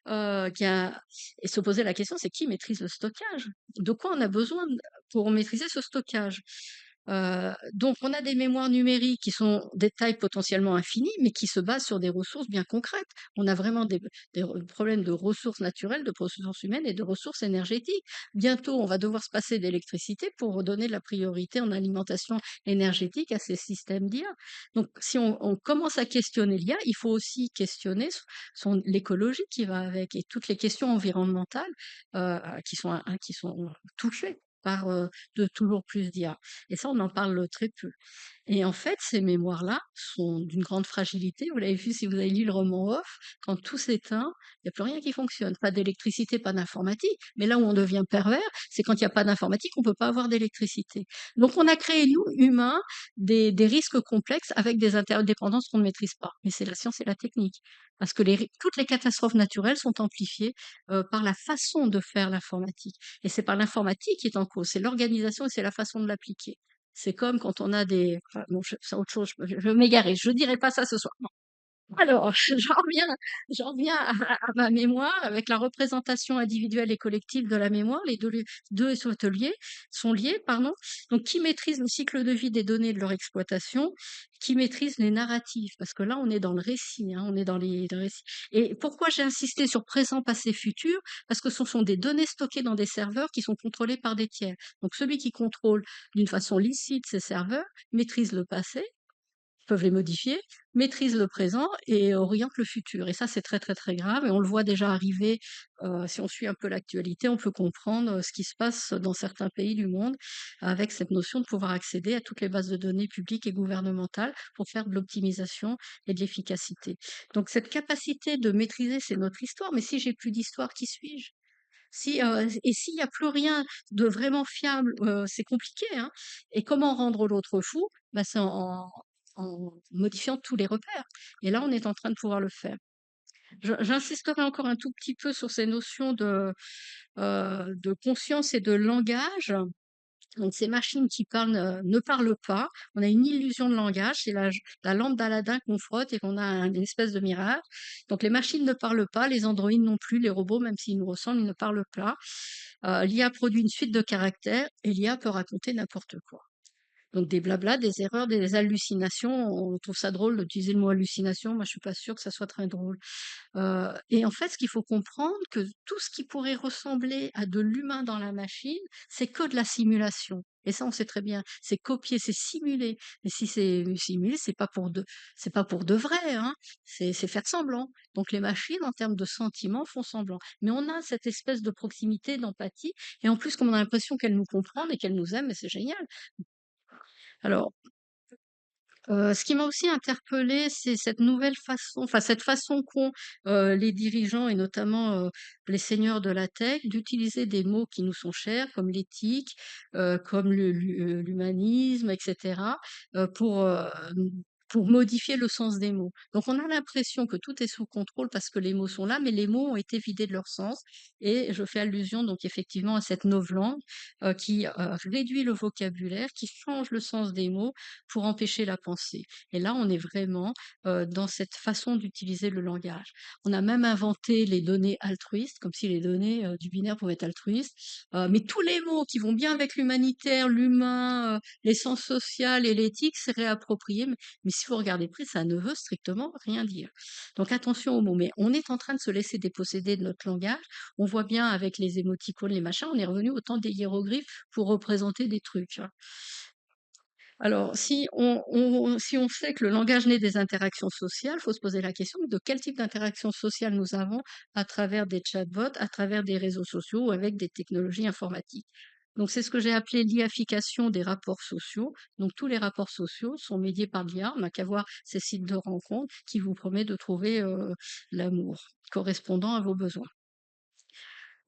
qui a et se poser la question, c'est qui maîtrise le stockage? De quoi on a besoin pour maîtriser ce stockage? Donc on a des mémoires numériques qui sont des tailles potentiellement infinies, mais qui se basent sur des ressources bien concrètes. On a vraiment des problèmes de ressources naturelles, de ressources humaines et de ressources énergétiques. Bientôt, on va devoir se passer d'électricité pour donner de la priorité en alimentation énergétique à ces systèmes d'IA. Donc si on commence à questionner l'IA, il faut aussi questionner l'écologie qui va avec et toutes les questions environnementales qui sont touchées par de toujours plus d'IA. Et ça, on en parle très peu. Et en fait, ces mémoires-là sont d'une grande fragilité. Vous l'avez vu si vous avez lu le roman Off, quand tout s'éteint, il n'y a plus rien qui fonctionne. Pas d'électricité, pas d'informatique. Mais là où on devient pervers, c'est quand il n'y a pas d'informatique, on ne peut pas avoir d'électricité. Donc on a créé, nous, humains, des risques complexes avec des interdépendances qu'on ne maîtrise pas. Mais c'est la science et la technique. Parce que toutes les catastrophes naturelles sont amplifiées par la façon de faire l'informatique. Et c'est par l'informatique qui est en cause. C'est l'organisation et c'est la façon de l'appliquer. C'est comme quand on a des... Enfin, bon, c'est autre chose, je vais m'égarer, je dirai pas ça ce soir. Alors, j'en reviens à ma mémoire avec la représentation individuelle et collective de la mémoire. Les deux sont liés, pardon. Donc, qui maîtrise le cycle de vie des données et de leur exploitation? Qui maîtrise les narratifs? Parce que là, on est dans le récit, hein, on est dans le récit. Et pourquoi j'ai insisté sur présent, passé, futur? Parce que ce sont des données stockées dans des serveurs qui sont contrôlés par des tiers. Donc, celui qui contrôle d'une façon licite ces serveurs maîtrise le passé, peuvent les modifier, maîtrisent le présent et orientent le futur. Et ça, c'est très, très, très grave. Et on le voit déjà arriver, si on suit un peu l'actualité, on peut comprendre ce qui se passe dans certains pays du monde avec cette notion de pouvoir accéder à toutes les bases de données publiques et gouvernementales pour faire de l'optimisation et de l'efficacité. Donc cette capacité de maîtriser, c'est notre histoire. Mais si j'ai plus d'histoire, qui suis-je? Et s'il n'y a plus rien de vraiment fiable, c'est compliqué, hein. Et comment rendre l'autre fou? Bah, c'est en modifiant tous les repères. Et là, on est en train de pouvoir le faire. J'insisterai encore un tout petit peu sur ces notions de conscience et de langage. Donc ces machines qui parlent ne parlent pas. On a une illusion de langage, c'est la lampe d'Aladin qu'on frotte et qu'on a une espèce de mirage. Donc les machines ne parlent pas, les androïdes non plus, les robots, même s'ils nous ressemblent, ils ne parlent pas. L'IA produit une suite de caractères et l'IA peut raconter n'importe quoi. Donc des blablas, des erreurs, des hallucinations. On trouve ça drôle d'utiliser le mot hallucination. Moi, je suis pas sûre que ça soit très drôle. Et en fait, ce qu'il faut comprendre, que tout ce qui pourrait ressembler à de l'humain dans la machine, c'est que de la simulation. Et ça, on sait très bien. C'est copier, c'est simuler. Mais si c'est simulé, c'est pas pour de vrai, hein. C'est faire semblant. Donc les machines, en termes de sentiments, font semblant. Mais on a cette espèce de proximité, d'empathie. Et en plus, comme on a l'impression qu'elles nous comprennent et qu'elles nous aiment, mais c'est génial. Alors, ce qui m'a aussi interpellée, c'est cette nouvelle façon, enfin cette façon qu'ont, les dirigeants et notamment, les seigneurs de la tech d'utiliser des mots qui nous sont chers comme l'éthique, comme l'humanisme et cetera, pour modifier le sens des mots. Donc on a l'impression que tout est sous contrôle parce que les mots sont là, mais les mots ont été vidés de leur sens et je fais allusion donc effectivement à cette novlangue, qui, réduit le vocabulaire, qui change le sens des mots pour empêcher la pensée. Et là, on est vraiment dans cette façon d'utiliser le langage. On a même inventé les données altruistes, comme si les données du binaire pouvaient être altruistes. Mais tous les mots qui vont bien avec l'humanitaire, l'humain, l'essence sociale et l'éthique, c'est réapproprié. Mais si vous regardez près, ça ne veut strictement rien dire. Donc attention aux mots. Mais on est en train de se laisser déposséder de notre langage. On voit bien avec les émoticônes, les machins, on est revenu au temps des hiéroglyphes pour représenter des trucs, hein. Alors, si on sait que le langage naît des interactions sociales, il faut se poser la question de quel type d'interaction sociale nous avons à travers des chatbots, à travers des réseaux sociaux ou avec des technologies informatiques. Donc, c'est ce que j'ai appelé l'ification des rapports sociaux. Donc, tous les rapports sociaux sont médiés par l'IA. On n'a qu'à voir ces sites de rencontres qui vous promettent de trouver l'amour correspondant à vos besoins.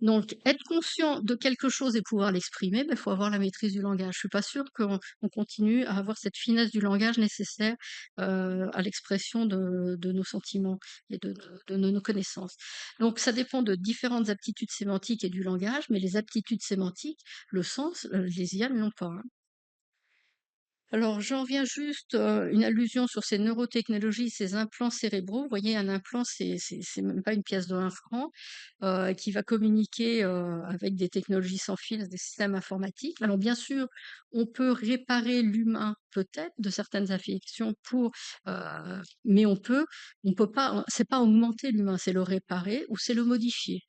Donc être conscient de quelque chose et pouvoir l'exprimer, il faut avoir la maîtrise du langage. Je suis pas sûre qu'on continue à avoir cette finesse du langage nécessaire, à l'expression de nos sentiments et de nos connaissances. Donc ça dépend de différentes aptitudes sémantiques et du langage, mais les aptitudes sémantiques, le sens, les IA ne l'ont pas, hein. Alors, j'en viens juste, une allusion sur ces neurotechnologies, ces implants cérébraux. Vous voyez, un implant, c'est même pas une pièce de 1 franc, qui va communiquer, avec des technologies sans fil, des systèmes informatiques. Alors bien sûr, on peut réparer l'humain, peut-être, de certaines affections mais on peut pas, c'est pas augmenter l'humain, c'est le réparer ou c'est le modifier.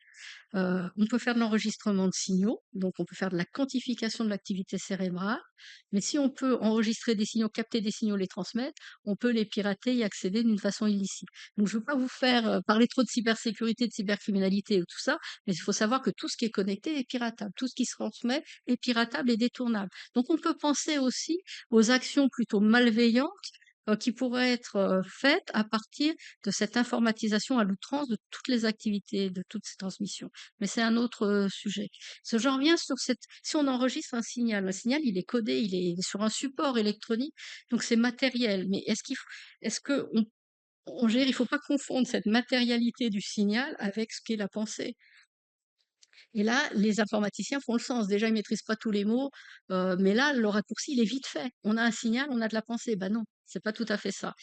On peut faire de l'enregistrement de signaux, donc on peut faire de la quantification de l'activité cérébrale, mais si on peut enregistrer des signaux, capter des signaux, les transmettre, on peut les pirater et accéder d'une façon illicite. Donc je ne veux pas vous faire parler trop de cybersécurité, de cybercriminalité ou tout ça, mais il faut savoir que tout ce qui est connecté est piratable, tout ce qui se transmet est piratable et détournable. Donc on peut penser aussi aux actions plutôt malveillantes qui pourraient être faites à partir de cette informatisation à l'outrance de toutes les activités, de toutes ces transmissions. Mais c'est un autre sujet. J'en reviens sur si on enregistre un signal, il est codé, il est sur un support électronique, donc c'est matériel. Mais est-ce que on gère, il faut pas confondre cette matérialité du signal avec ce qu'est la pensée. Et là, les informaticiens font le sens. Déjà, ils maîtrisent pas tous les mots, mais là, le raccourci, il est vite fait. On a un signal, on a de la pensée. Ben non, c'est pas tout à fait ça.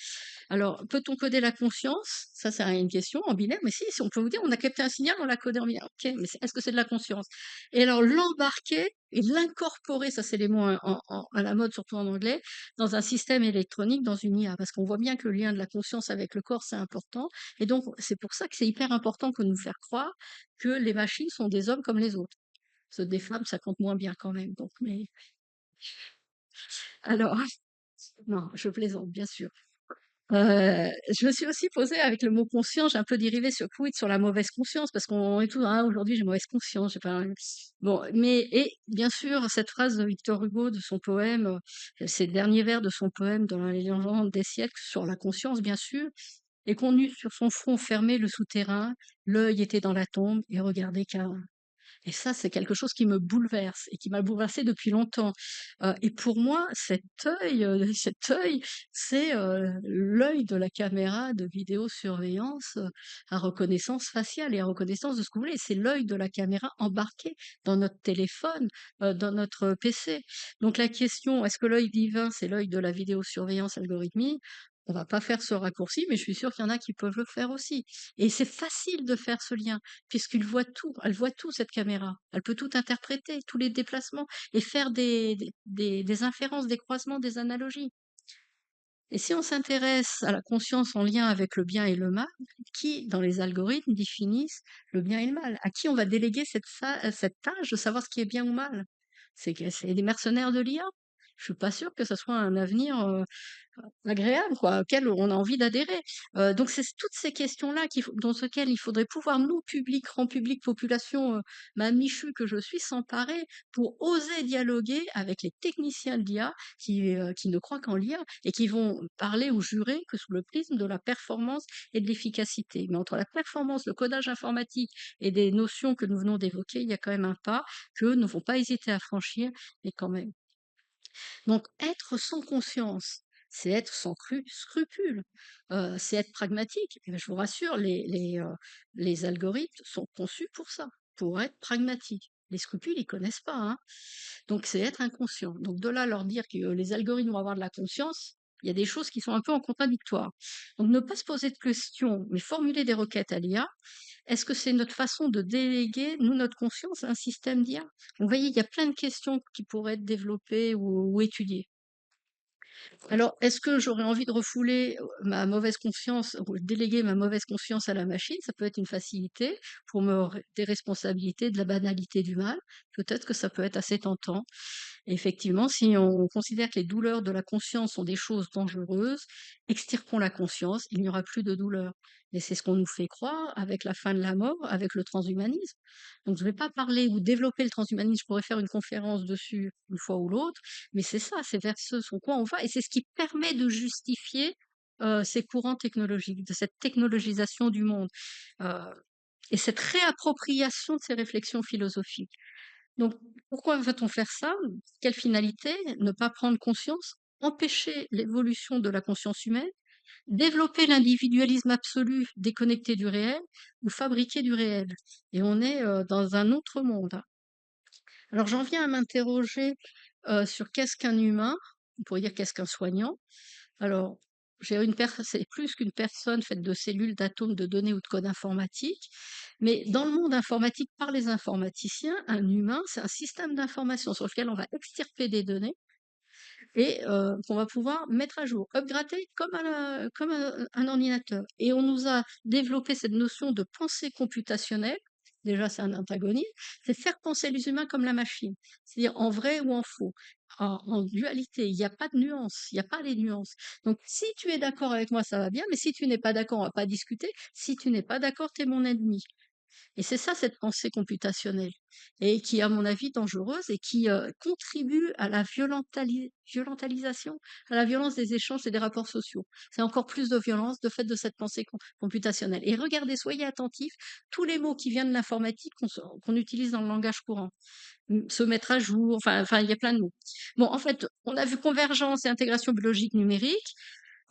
Alors, peut-on coder la conscience? Ça, c'est une question en binaire, mais si on peut vous dire, on a capté un signal, on l'a codé en binaire. Ok, mais est-ce que c'est de la conscience? Et alors, l'embarquer et l'incorporer, ça, c'est les mots à la mode, surtout en anglais, dans un système électronique, dans une IA, parce qu'on voit bien que le lien de la conscience avec le corps, c'est important. Et donc, c'est pour ça que c'est hyper important que de nous faire croire que les machines sont des hommes comme les autres. Parce que des femmes, ça compte moins bien quand même. Donc, mais alors, non, je plaisante, bien sûr. Je me suis aussi posée avec le mot conscience, j'ai un peu dérivé sur quid sur la mauvaise conscience, parce qu'on est tous, ah, aujourd'hui j'ai mauvaise conscience, j'ai pas. Bon, et bien sûr, cette phrase de Victor Hugo de son poème, ces derniers vers de son poème dans la légende des siècles sur la conscience, bien sûr, et qu'on eut sur son front fermé le souterrain, l'œil était dans la tombe et regardait qu'un. Et ça, c'est quelque chose qui me bouleverse et qui m'a bouleversée depuis longtemps. Et pour moi, cet œil, c'est l'œil de la caméra de vidéosurveillance à reconnaissance faciale et à reconnaissance de ce que vous voulez. C'est l'œil de la caméra embarqué dans notre téléphone, dans notre PC. Donc la question, est-ce que l'œil divin, c'est l'œil de la vidéosurveillance algorithmique? On va pas faire ce raccourci, mais je suis sûre qu'il y en a qui peuvent le faire aussi. Et c'est facile de faire ce lien puisqu'il voit tout, elle voit tout cette caméra. Elle peut tout interpréter, tous les déplacements et faire des inférences, des croisements, des analogies. Et si on s'intéresse à la conscience en lien avec le bien et le mal, qui, dans les algorithmes, définissent le bien et le mal? À qui on va déléguer cette tâche de savoir ce qui est bien ou mal? C'est des mercenaires de l'IA. Je suis pas sûre que ce soit un avenir agréable, quoi, auquel on a envie d'adhérer. Donc c'est toutes ces questions-là dans lesquelles il faudrait pouvoir, nous, public, grand public, population, ma Michu que je suis, s'emparer pour oser dialoguer avec les techniciens de l'IA qui ne croient qu'en l'IA et qui vont parler ou jurer que sous le prisme de la performance et de l'efficacité. Mais entre la performance, le codage informatique et des notions que nous venons d'évoquer, il y a quand même un pas que ne faut pas hésiter à franchir, et quand même. Donc être sans conscience, c'est être sans scrupule, c'est être pragmatique. Et je vous rassure, les algorithmes sont conçus pour ça, pour être pragmatiques. Les scrupules, ils connaissent pas, hein. Donc c'est être inconscient. Donc de là, leur dire que les algorithmes vont avoir de la conscience, il y a des choses qui sont un peu en contradictoire. Donc ne pas se poser de questions, mais formuler des requêtes à l'IA. Est-ce que c'est notre façon de déléguer, nous, notre conscience, à un système d'IA? Vous voyez, il y a plein de questions qui pourraient être développées ou étudiées. Alors, est-ce que j'aurais envie de refouler ma mauvaise conscience, ou déléguer ma mauvaise conscience à la machine? Ça peut être une facilité pour me déresponsabiliser de la banalité du mal. Peut-être que ça peut être assez tentant. Et effectivement, si on considère que les douleurs de la conscience sont des choses dangereuses, extirpons la conscience, il n'y aura plus de douleur. Et c'est ce qu'on nous fait croire avec la fin de la mort, avec le transhumanisme. Donc je ne vais pas parler ou développer le transhumanisme, je pourrais faire une conférence dessus une fois ou l'autre, mais c'est ça, c'est vers ce sur quoi on va, et c'est ce qui permet de justifier ces courants technologiques, de cette technologisation du monde. Euh, et cette réappropriation de ces réflexions philosophiques. Donc, pourquoi va-t-on faire ça? Quelle finalité? Ne pas prendre conscience, empêcher l'évolution de la conscience humaine, développer l'individualisme absolu déconnecté du réel ou fabriquer du réel. Et on est dans un autre monde, hein. Alors j'en viens à m'interroger sur qu'est-ce qu'un humain? On pourrait dire qu'est-ce qu'un soignant? Alors, c'est plus qu'une personne faite de cellules, d'atomes, de données ou de codes informatiques, mais dans le monde informatique, par les informaticiens, un humain, c'est un système d'information sur lequel on va extirper des données et qu'on va pouvoir mettre à jour, upgrader comme un ordinateur. Et on nous a développé cette notion de pensée computationnelle. Déjà, c'est un antagonisme. C'est faire penser les humains comme la machine, c'est-à-dire en vrai ou en faux, en dualité. Il n'y a pas de nuance, il n'y a pas les nuances. Donc, si tu es d'accord avec moi, ça va bien, mais si tu n'es pas d'accord, on va pas discuter. Si tu n'es pas d'accord, tu es mon ennemi. Et c'est ça cette pensée computationnelle et qui est à mon avis dangereuse et qui, contribue à la violentalisation, à la violence des échanges et des rapports sociaux. C'est encore plus de violence de fait de cette pensée computationnelle et regardez, soyez attentifs, tous les mots qui viennent de l'informatique qu'on utilise dans le langage courant. Se mettre à jour, il y a plein de mots. Bon, en fait, on a vu convergence et intégration biologique numérique,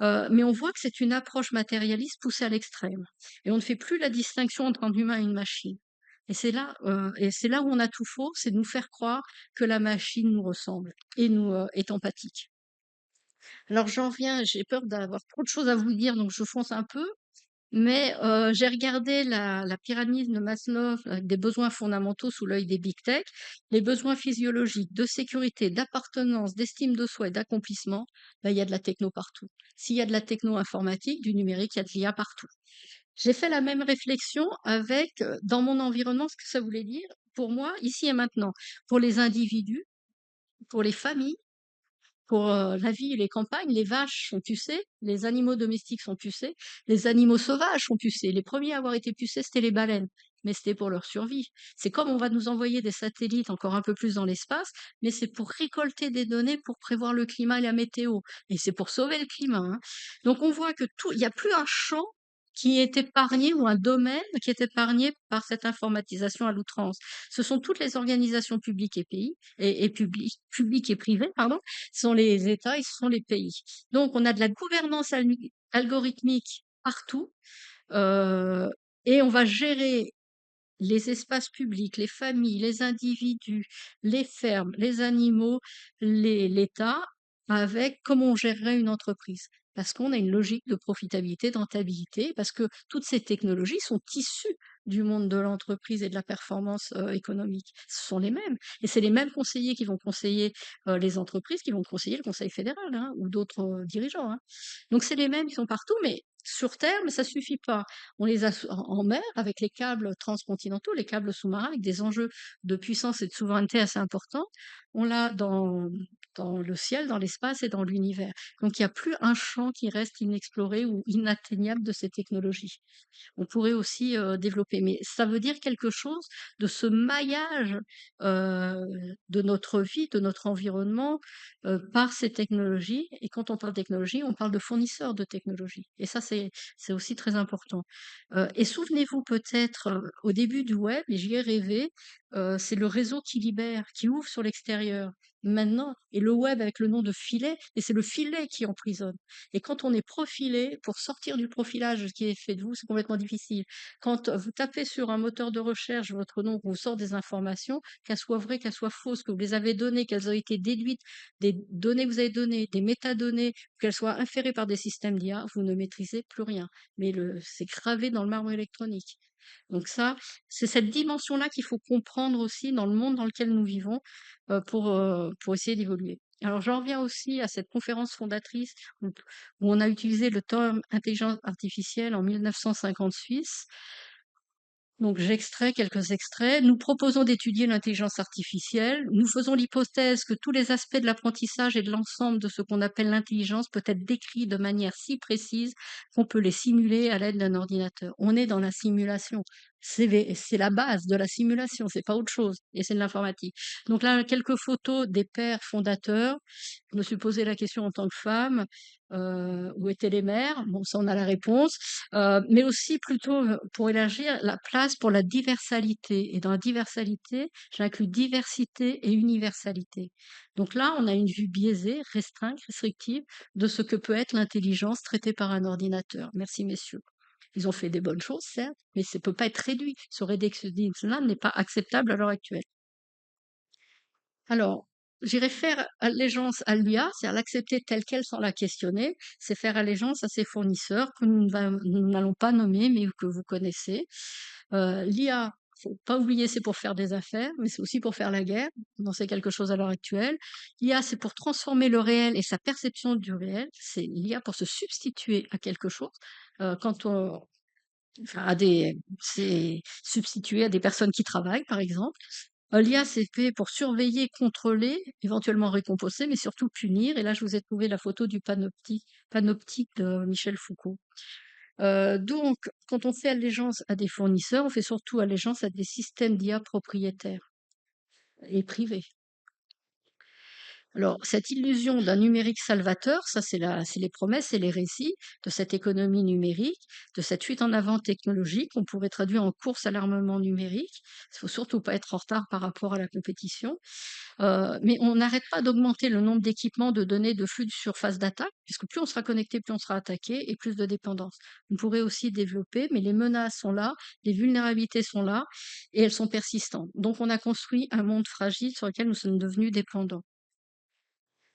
mais on voit que c'est une approche matérialiste poussée à l'extrême et on ne fait plus la distinction entre un humain et une machine et c'est là où on a tout faux, c'est de nous faire croire que la machine nous ressemble et nous, est empathique. Alors j'en viens, j'ai peur d'avoir trop de choses à vous dire, donc je fonce un peu, mais j'ai regardé la pyramide de Maslow avec des besoins fondamentaux sous l'œil des big tech. Les besoins physiologiques de sécurité, d'appartenance, d'estime de soi et d'accomplissement, il y a de la techno partout. S'il y a de la techno informatique, du numérique, il y a de l'IA partout. J'ai fait la même réflexion avec, dans mon environnement, ce que ça voulait dire pour moi, ici et maintenant, pour les individus, pour les familles, pour la vie et les campagnes, les vaches sont pucées, les animaux domestiques sont pucés, les animaux sauvages sont pucés. Les premiers à avoir été pucés, c'était les baleines, mais c'était pour leur survie. C'est comme on va nous envoyer des satellites encore un peu plus dans l'espace, mais c'est pour récolter des données pour prévoir le climat et la météo. Et c'est pour sauver le climat, hein. Donc on voit que tout, il n'y a plus un champ qui est épargné ou un domaine qui est épargné par cette informatisation à l'outrance. Ce sont toutes les organisations publiques et pays et publiques et privées, pardon, ce sont les États et ce sont les pays. Donc, on a de la gouvernance algorithmique partout euh, et on va gérer les espaces publics, les familles, les individus, les fermes, les animaux, l'État, avec comment on gérerait une entreprise. Parce qu'on a une logique de profitabilité, de rentabilité, parce que toutes ces technologies sont issues du monde de l'entreprise et de la performance économique. Ce sont les mêmes. Et c'est les mêmes conseillers qui vont conseiller les entreprises, qui vont conseiller le Conseil fédéral hein, ou d'autres dirigeants, hein. Donc c'est les mêmes, ils sont partout, mais sur Terre, mais ça suffit pas. On les a en mer avec les câbles transcontinentaux, les câbles sous-marins avec des enjeux de puissance et de souveraineté assez importants. On l'a dans le ciel, dans l'espace et dans l'univers. Donc il n'y a plus un champ qui reste inexploré ou inatteignable de ces technologies. On pourrait aussi développer, mais ça veut dire quelque chose de ce maillage euh, de notre vie, de notre environnement par ces technologies. Et quand on parle de technologie, on parle de fournisseurs de technologies. Et ça, c'est aussi très important. Et souvenez-vous peut-être, au début du web, et j'y ai rêvé, c'est le réseau qui libère, qui ouvre sur l'extérieur. Maintenant, et le web avec le nom de filet, et c'est le filet qui emprisonne. Et quand on est profilé, pour sortir du profilage qui est fait de vous, c'est complètement difficile. Quand vous tapez sur un moteur de recherche votre nom, vous sort des informations, qu'elles soient vraies, qu'elles soient fausses, que vous les avez données, qu'elles ont été déduites des données que vous avez données, des métadonnées, qu'elles soient inférées par des systèmes d'IA, vous ne maîtrisez plus rien. Mais c'est gravé dans le marbre électronique. Donc ça, c'est cette dimension-là qu'il faut comprendre aussi dans le monde dans lequel nous vivons pour essayer d'évoluer. Alors j'en reviens aussi à cette conférence fondatrice où on a utilisé le terme intelligence artificielle en 1956. Donc j'extrais quelques extraits. Nous proposons d'étudier l'intelligence artificielle. Nous faisons l'hypothèse que tous les aspects de l'apprentissage et de l'ensemble de ce qu'on appelle l'intelligence peut être décrits de manière si précise qu'on peut les simuler à l'aide d'un ordinateur. On est dans la simulation. C'est la base de la simulation, c'est pas autre chose et c'est de l'informatique. Donc là, quelques photos des pères fondateurs. Je me suis posé la question en tant que femme, où étaient les mères? Bon, ça, on a la réponse, mais aussi plutôt, pour élargir, la place pour la diversalité et dans la diversalité, j'inclus diversité et universalité. Donc là, on a une vue biaisée, restreinte, restrictive de ce que peut être l'intelligence traitée par un ordinateur. Merci messieurs. Ils ont fait des bonnes choses, certes, mais ça ne peut pas être réduit. Ce réductionnisme-là n'est pas acceptable à l'heure actuelle. Alors, j'irais faire allégeance à l'IA, c'est-à-dire l'accepter telle qu'elle sans la questionner, c'est faire allégeance à ses fournisseurs que nous n'allons pas nommer, mais que vous connaissez. L'IA, faut pas oublier, c'est pour faire des affaires, mais c'est aussi pour faire la guerre. On en sait quelque chose à l'heure actuelle. L'IA, c'est pour transformer le réel et sa perception du réel. C'est l'IA pour se substituer à quelque chose. Quand on, enfin, c'est substitué à des personnes qui travaillent, par exemple. L'IA, c'est fait pour surveiller, contrôler, éventuellement récompenser, mais surtout punir. Et là, je vous ai trouvé la photo du panoptique de Michel Foucault. Donc, quand on fait allégeance à des fournisseurs, on fait surtout allégeance à des systèmes d'IA propriétaires et privés. Alors, cette illusion d'un numérique salvateur, ça c'est les promesses et les récits de cette économie numérique, de cette fuite en avant technologique, on pourrait traduire en course à l'armement numérique. Il faut surtout pas être en retard par rapport à la compétition. Mais on n'arrête pas d'augmenter le nombre d'équipements, de données, de flux de surface d'attaque, puisque plus on sera connecté, plus on sera attaqué et plus de dépendance. On pourrait aussi développer, mais les menaces sont là, les vulnérabilités sont là et elles sont persistantes. Donc on a construit un monde fragile sur lequel nous sommes devenus dépendants.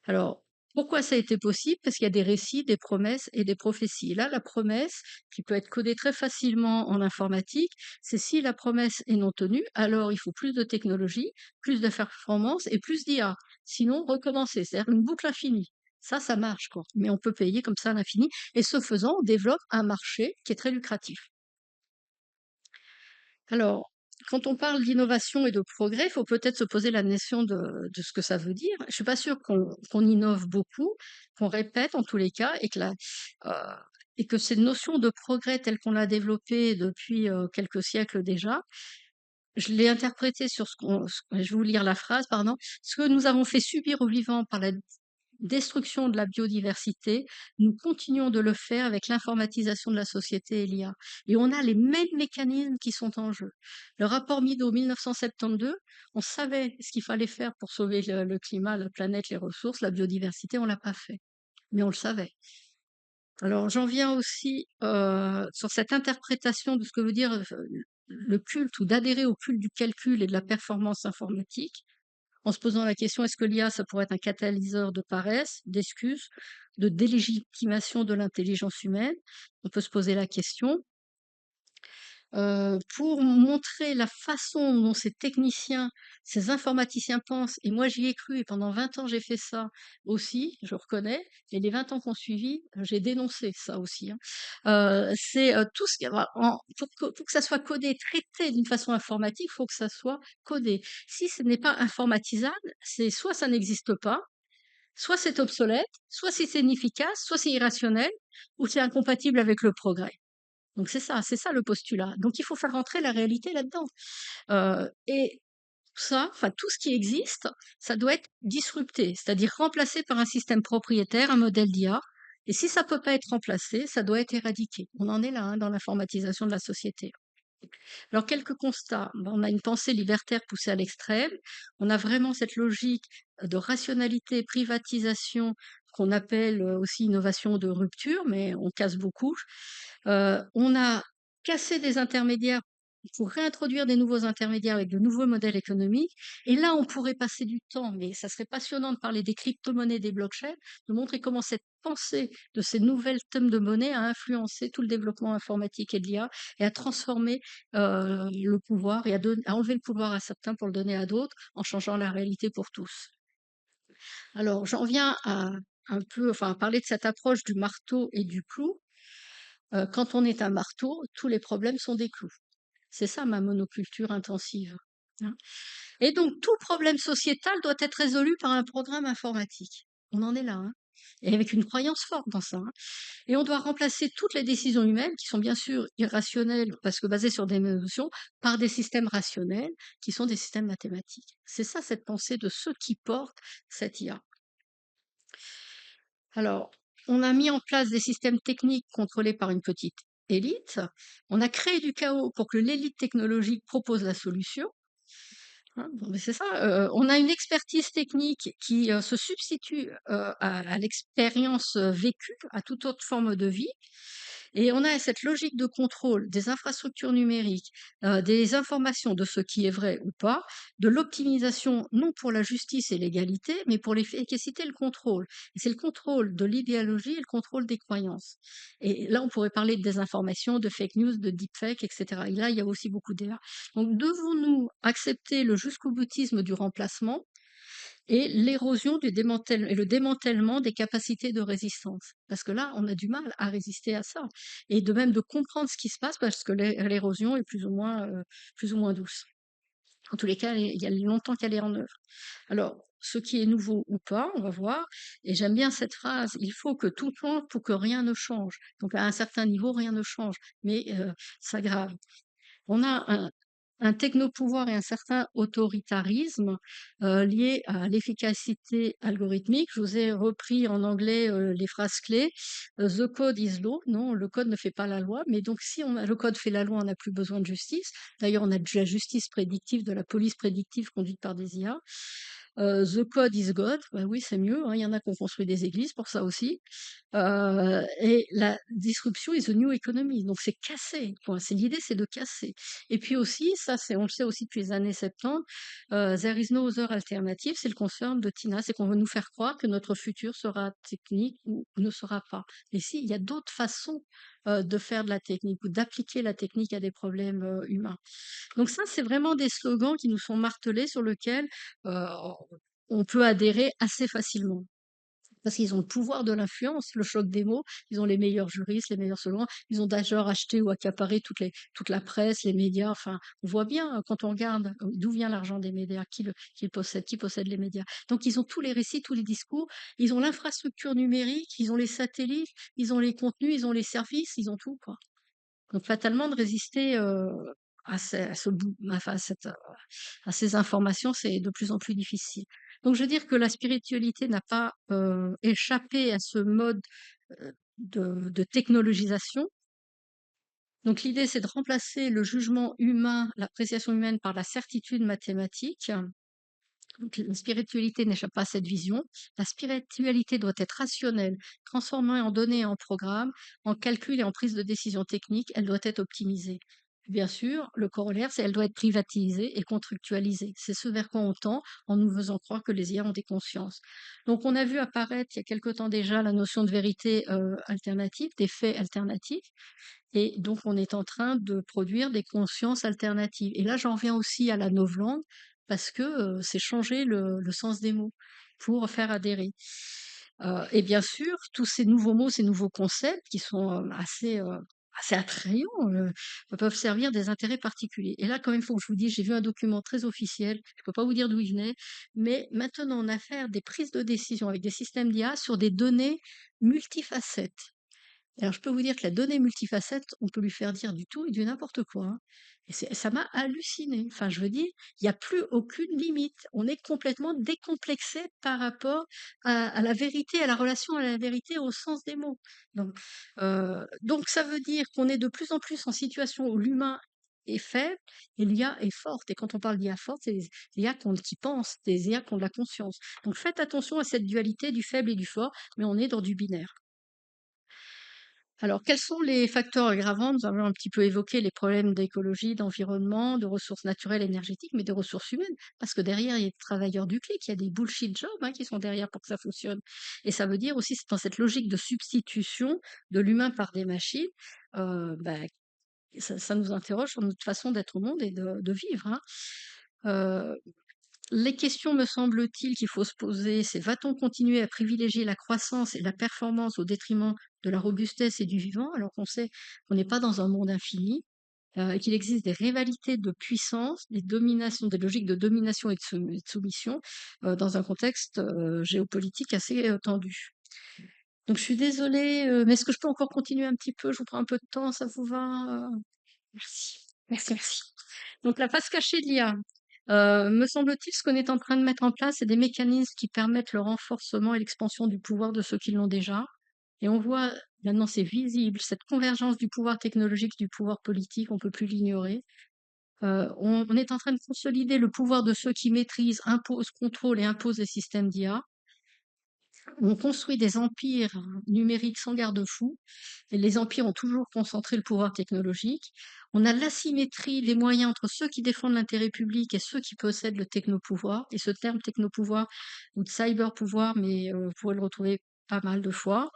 Alors, pourquoi ça a été possible? Parce qu'il y a des récits, des promesses et des prophéties. Là, la promesse, qui peut être codée très facilement en informatique, c'est si la promesse est non tenue, alors il faut plus de technologie, plus de performance et plus d'IA. Sinon, recommencer, c'est-à-dire une boucle infinie. Ça marche, quoi. Mais on peut payer comme ça à l'infini. Et ce faisant, on développe un marché qui est très lucratif. Alors, quand on parle d'innovation et de progrès, il faut peut-être se poser la notion de ce que ça veut dire. Je suis pas sûre qu'on innove beaucoup, qu'on répète en tous les cas, euh, et que cette notion de progrès telle qu'on l'a développée depuis quelques siècles déjà, je l'ai interprétée sur je vais vous lire la phrase, pardon, ce que nous avons fait subir aux vivants par la destruction de la biodiversité, nous continuons de le faire avec l'informatisation de la société et l'IA. Et on a les mêmes mécanismes qui sont en jeu. Le rapport Mido 1972, on savait ce qu'il fallait faire pour sauver le climat, la planète, les ressources, la biodiversité, on l'a pas fait. Mais on le savait. Alors j'en viens aussi sur cette interprétation de ce que veut dire le culte ou d'adhérer au culte du calcul et de la performance informatique en se posant la question, est-ce que l'IA, ça pourrait être un catalyseur de paresse, d'excuses, de délégitimation de l'intelligence humaine? On peut se poser la question. Pour montrer la façon dont ces techniciens, ces informaticiens pensent, et moi j'y ai cru, et pendant 20 ans j'ai fait ça aussi, je reconnais, et les 20 ans qu'on suivi, j'ai dénoncé ça aussi, hein. C'est tout ce qui, pour que ça soit codé, traité d'une façon informatique, il faut que ça soit codé. Si ce n'est pas informatisable, c'est soit ça n'existe pas, soit c'est obsolète, soit c'est inefficace, soit c'est irrationnel, ou c'est incompatible avec le progrès. Donc c'est ça le postulat. Donc il faut faire rentrer la réalité là-dedans. Et ça, enfin tout ce qui existe, ça doit être disrupté, c'est-à-dire remplacé par un système propriétaire, un modèle d'IA. Et si ça peut pas être remplacé, ça doit être éradiqué. On en est là, hein, dans l'informatisation de la société. Alors quelques constats. Ben, on a une pensée libertaire poussée à l'extrême. On a vraiment cette logique de rationalité, privatisation qu'on appelle aussi innovation de rupture, mais on casse beaucoup. On a cassé des intermédiaires pour réintroduire des nouveaux intermédiaires avec de nouveaux modèles économiques. Et là, on pourrait passer du temps, mais ça serait passionnant de parler des crypto-monnaies, des blockchains, de montrer comment cette pensée de ces nouvelles thèmes de monnaie a influencé tout le développement informatique et de l'IA et a transformé le pouvoir et à enlever le pouvoir à certains pour le donner à d'autres en changeant la réalité pour tous. Alors, j'en viens à un peu, enfin, à parler de cette approche du marteau et du clou. Quand on est un marteau, tous les problèmes sont des clous. C'est ça ma monoculture intensive, hein. Et donc tout problème sociétal doit être résolu par un programme informatique. On en est là, hein. et avec une croyance forte dans ça, hein. Et on doit remplacer toutes les décisions humaines, qui sont bien sûr irrationnelles parce que basées sur des émotions, par des systèmes rationnels qui sont des systèmes mathématiques. C'est ça cette pensée de ceux qui portent cette IA. Alors, on a mis en place des systèmes techniques contrôlés par une petite élite. On a créé du chaos pour que l'élite technologique propose la solution. Hein, bon, mais c'est ça, on a une expertise technique qui, se substitue, à l'expérience, vécue, à toute autre forme de vie, et on a cette logique de contrôle des infrastructures numériques, des informations de ce qui est vrai ou pas, de l'optimisation, non pour la justice et l'égalité, mais pour l'efficacité et le contrôle. Et c'est le contrôle de l'idéologie et le contrôle des croyances. Et là, on pourrait parler de désinformation, de fake news, de deepfake, et cetera. Et là, il y a aussi beaucoup d'erreurs. Donc, devons-nous accepter le jusqu'au boutisme du remplacement et l'érosion et le démantèlement des capacités de résistance? Parce que là, on a du mal à résister à ça. Et de même de comprendre ce qui se passe parce que l'érosion est plus ou moins douce. En tous les cas, il y a longtemps qu'elle est en œuvre. Alors, ce qui est nouveau ou pas, on va voir. Et j'aime bien cette phrase, il faut que tout change pour que rien ne change. Donc, à un certain niveau, rien ne change. Mais ça grave. On a un technopouvoir et un certain autoritarisme lié à l'efficacité algorithmique. Je vous ai repris en anglais les phrases clés. The code is law. Non, le code ne fait pas la loi. Mais donc, si le code fait la loi, on n'a plus besoin de justice. D'ailleurs, on a de la justice prédictive, de la police prédictive conduite par des IA. The code is God. Bah oui, c'est mieux, hein. Il y en a qui ont construit des églises pour ça aussi. Et la disruption is the new economy. Donc c'est casser, point. L'idée, c'est de casser. Et puis aussi, ça, on le sait aussi depuis les années 70, there is no other alternative, c'est le concern de Tina, c'est qu'on veut nous faire croire que notre futur sera technique ou ne sera pas. Et si, il y a d'autres façons de faire de la technique ou d'appliquer la technique à des problèmes humains. Donc ça, c'est vraiment des slogans qui nous sont martelés sur lesquels euh, on peut adhérer assez facilement. Parce qu'ils ont le pouvoir de l'influence, le choc des mots, ils ont les meilleurs juristes, les meilleurs slogans, ils ont d'ailleurs acheté ou accaparé toute la presse, les médias, enfin, on voit bien quand on regarde d'où vient l'argent des médias, qui possède les médias. Donc ils ont tous les récits, tous les discours, ils ont l'infrastructure numérique, ils ont les satellites, ils ont les contenus, ils ont les services, ils ont tout, quoi. Donc fatalement de résister enfin, à ces informations, c'est de plus en plus difficile. Donc je veux dire que la spiritualité n'a pas échappé à ce mode de technologisation. Donc l'idée, c'est de remplacer le jugement humain, l'appréciation humaine par la certitude mathématique. Donc, la spiritualité n'échappe pas à cette vision. La spiritualité doit être rationnelle, transformée en données et en programmes, en calcul et en prise de décision technique. Elle doit être optimisée. Bien sûr, le corollaire, c'est qu'elle doit être privatisée et contractualisée. C'est ce vers quoi on tend en nous faisant croire que les IA ont des consciences. Donc, on a vu apparaître il y a quelque temps déjà la notion de vérité alternative, des faits alternatifs. Et donc, on est en train de produire des consciences alternatives. Et là, j'en viens aussi à la novlangue, parce que c'est changer le sens des mots pour faire adhérer. Et bien sûr, tous ces nouveaux mots, ces nouveaux concepts qui sont assez attrayants, peuvent servir des intérêts particuliers. Et là, quand même, il faut que je vous dise, j'ai vu un document très officiel, je ne peux pas vous dire d'où il venait, mais maintenant, on a affaire des prises de décision avec des systèmes d'IA sur des données multifacettes. Alors, je peux vous dire que la donnée multifacette, on peut lui faire dire du tout et du n'importe quoi, hein. Et ça m'a halluciné. Enfin, je veux dire, il n'y a plus aucune limite. On est complètement décomplexé par rapport à la vérité, à la relation à la vérité au sens des mots. Donc ça veut dire qu'on est de plus en plus en situation où l'humain est faible et l'IA est forte. Et quand on parle d'IA forte, c'est des IA qui pensent, des IA qui ont de la conscience. Donc faites attention à cette dualité du faible et du fort, mais on est dans du binaire. Alors, quels sont les facteurs aggravants? Nous avons un petit peu évoqué les problèmes d'écologie, d'environnement, de ressources naturelles, énergétiques, mais de ressources humaines. Parce que derrière, il y a des travailleurs du clic, il y a des bullshit jobs qui sont derrière pour que ça fonctionne. Et ça veut dire aussi, c'est dans cette logique de substitution de l'humain par des machines, bah, ça nous interroge sur notre façon d'être au monde et de vivre, hein. Euh, les questions, me semble-t-il, qu'il faut se poser, c'est va-t-on continuer à privilégier la croissance et la performance au détriment de la robustesse et du vivant, alors qu'on sait qu'on n'est pas dans un monde infini, et qu'il existe des rivalités de puissance, des dominations, des logiques de domination et de soumission, dans un contexte géopolitique assez tendu. Donc je suis désolée, mais est-ce que je peux encore continuer un petit peu? Je vous prends un peu de temps, ça vous va? Merci. Merci, merci. Donc la face cachée de l'IA. Me semble-t-il, ce qu'on est en train de mettre en place, c'est des mécanismes qui permettent le renforcement et l'expansion du pouvoir de ceux qui l'ont déjà. Et on voit, maintenant c'est visible, cette convergence du pouvoir technologique, du pouvoir politique, on peut plus l'ignorer. On est en train de consolider le pouvoir de ceux qui maîtrisent, imposent, contrôlent et imposent les systèmes d'IA. On construit des empires numériques sans garde-fou, et les empires ont toujours concentré le pouvoir technologique. On a l'asymétrie des moyens entre ceux qui défendent l'intérêt public et ceux qui possèdent le technopouvoir. Et ce terme technopouvoir ou de cyberpouvoir, mais vous pouvez le retrouver pas mal de fois.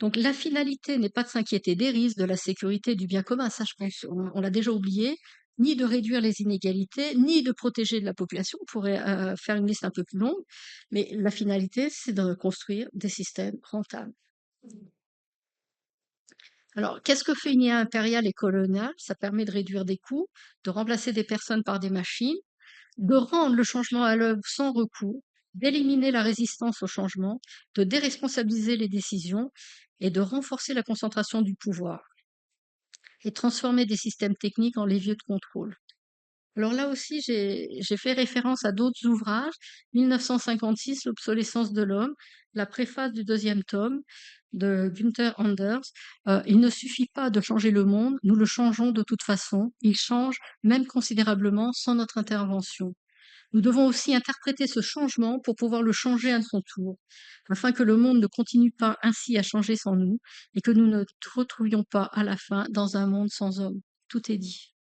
Donc la finalité n'est pas de s'inquiéter des risques, de la sécurité, du bien commun, ça je pense, on l'a déjà oublié, ni de réduire les inégalités, ni de protéger de la population. On pourrait faire une liste un peu plus longue, mais la finalité, c'est de construire des systèmes rentables. Alors, qu'est-ce que fait une IA impériale et coloniale? Ça permet de réduire des coûts, de remplacer des personnes par des machines, de rendre le changement à l'œuvre sans recours, d'éliminer la résistance au changement, de déresponsabiliser les décisions et de renforcer la concentration du pouvoir et transformer des systèmes techniques en leviers de contrôle. Alors là aussi, j'ai fait référence à d'autres ouvrages. 1956, L'obsolescence de l'homme, la préface du deuxième tome de Günther Anders. Il ne suffit pas de changer le monde, nous le changeons de toute façon. Il change même considérablement sans notre intervention. Nous devons aussi interpréter ce changement pour pouvoir le changer à son tour, afin que le monde ne continue pas ainsi à changer sans nous et que nous ne nous retrouvions pas à la fin dans un monde sans hommes. Tout est dit.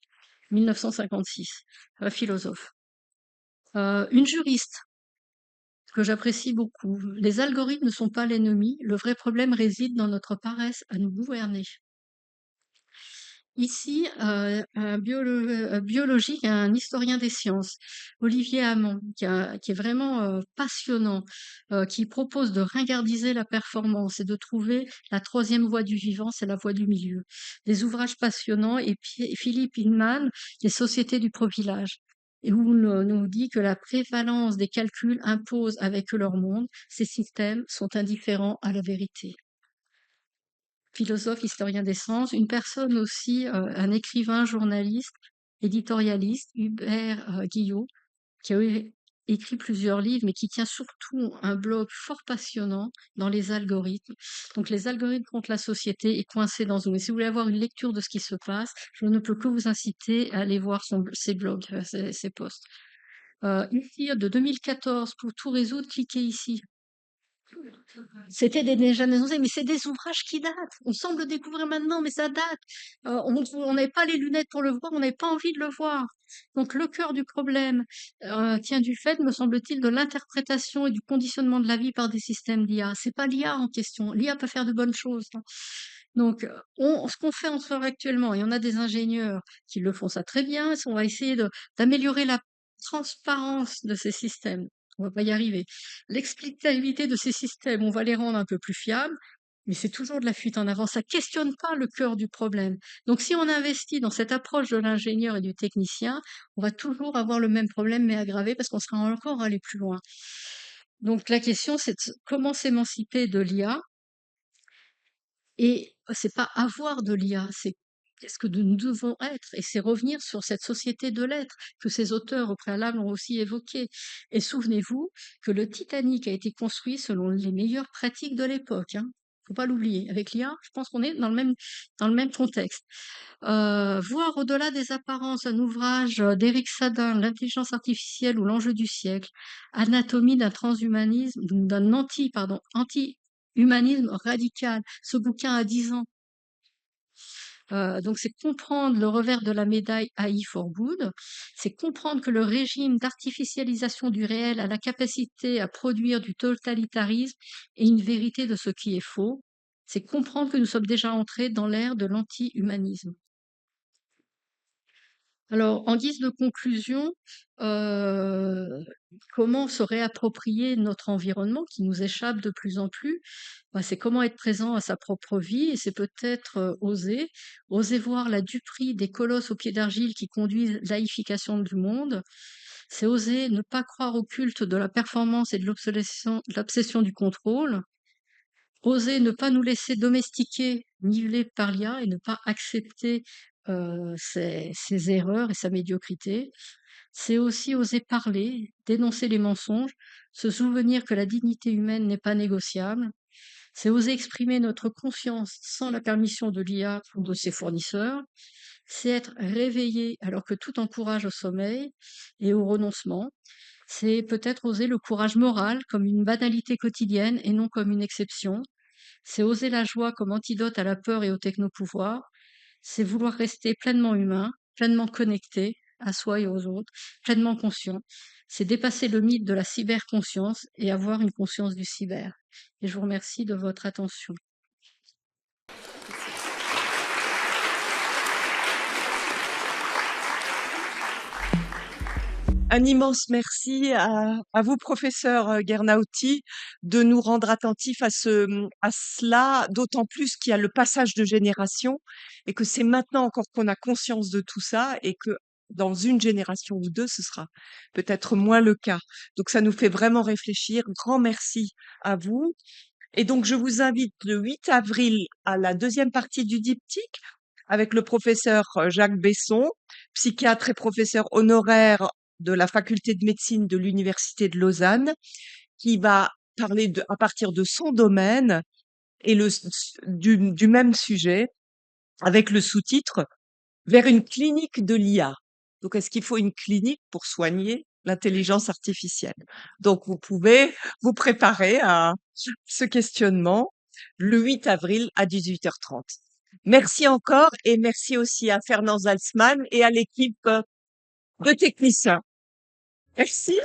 1956, philosophe. Une juriste que j'apprécie beaucoup. Les algorithmes ne sont pas l'ennemi, le vrai problème réside dans notre paresse à nous gouverner. Ici, biologique, un historien des sciences, Olivier Hamon, qui est vraiment passionnant, qui propose de ringardiser la performance et de trouver la troisième voie du vivant, c'est la voie du milieu. Des ouvrages passionnants, et Philippe Inman, Les sociétés du profilage, et où nous dit que la prévalence des calculs impose avec eux leur monde, ces systèmes sont indifférents à la vérité. Philosophe, historien des sciences, une personne aussi, un écrivain, journaliste, éditorialiste, Hubert Guillot, qui a écrit plusieurs livres, mais qui tient surtout un blog fort passionnant dans les algorithmes. Donc les algorithmes contre la société est coincé dans Zoom. Et si vous voulez avoir une lecture de ce qui se passe, je ne peux que vous inciter à aller voir ses blogs, ses posts. Ici, de 2014, pour tout résoudre, cliquez ici. C'était des Jeanne Ancet, mais c'est des ouvrages qui datent. On semble découvrir maintenant, mais ça date. On n'avait pas les lunettes pour le voir, on n'avait pas envie de le voir. Donc le cœur du problème tient du fait, me semble-t-il, de l'interprétation et du conditionnement de la vie par des systèmes d'IA. C'est pas l'IA en question. L'IA peut faire de bonnes choses, hein. Donc, ce qu'on fait en soi actuellement, il y en a des ingénieurs qui le font ça très bien. On va essayer d'améliorer la transparence de ces systèmes. On va pas y arriver. L'explicabilité de ces systèmes, on va les rendre un peu plus fiables, mais c'est toujours de la fuite en avant. Ça questionne pas le cœur du problème. Donc, si on investit dans cette approche de l'ingénieur et du technicien, on va toujours avoir le même problème, mais aggravé, parce qu'on sera encore allé plus loin. Donc, la question, c'est comment s'émanciper de l'IA. Et c'est pas avoir de l'IA, c'est qu'est-ce que nous devons être. Et c'est revenir sur cette société de l'être que ces auteurs au préalable ont aussi évoqué. Et souvenez-vous que le Titanic a été construit selon les meilleures pratiques de l'époque, hein. Faut pas l'oublier. Avec l'IA, je pense qu'on est dans le même contexte. Voir au-delà des apparences, un ouvrage d'Éric Sadin, L'intelligence artificielle ou l'enjeu du siècle, Anatomie d'un transhumanisme, d'un anti-humanisme radical. Ce bouquin a 10 ans. Donc c'est comprendre le revers de la médaille AI for Good, c'est comprendre que le régime d'artificialisation du réel a la capacité à produire du totalitarisme et une vérité de ce qui est faux. C'est comprendre que nous sommes déjà entrés dans l'ère de l'anti-humanisme. Alors, en guise de conclusion, comment se réapproprier notre environnement qui nous échappe de plus en plus? Bah, c'est comment être présent à sa propre vie, et c'est peut-être oser voir la duperie des colosses aux pieds d'argile qui conduisent laïfication du monde. C'est oser ne pas croire au culte de la performance et de l'obsession du contrôle. Oser ne pas nous laisser domestiquer, niveler par l'IA et ne pas accepter ses erreurs et sa médiocrité. C'est aussi oser parler, dénoncer les mensonges, se souvenir que la dignité humaine n'est pas négociable. C'est oser exprimer notre conscience sans la permission de l'IA ou de ses fournisseurs. C'est être réveillé alors que tout encourage au sommeil et au renoncement. C'est peut-être oser le courage moral comme une banalité quotidienne et non comme une exception. C'est oser la joie comme antidote à la peur et au technopouvoir. C'est vouloir rester pleinement humain, pleinement connecté à soi et aux autres, pleinement conscient. C'est dépasser le mythe de la cyberconscience et avoir une conscience du cyber. Et je vous remercie de votre attention. Un immense merci à vous, professeur Gernauti, de nous rendre attentifs à cela, d'autant plus qu'il y a le passage de génération et que c'est maintenant encore qu'on a conscience de tout ça et que dans une génération ou deux, ce sera peut-être moins le cas. Donc ça nous fait vraiment réfléchir. Grand merci à vous. Et donc je vous invite le 8 avril à la deuxième partie du diptyque avec le professeur Jacques Besson, psychiatre et professeur honoraire de la faculté de médecine de l'Université de Lausanne, qui va parler à partir de son domaine et du même sujet, avec le sous-titre Vers une clinique de l'IA. Donc, est-ce qu'il faut une clinique pour soigner l'intelligence artificielle? Donc, vous pouvez vous préparer à ce questionnement le 8 avril à 18h30. Merci encore et merci aussi à Fernand Zalzmann et à l'équipe de techniciens. Merci.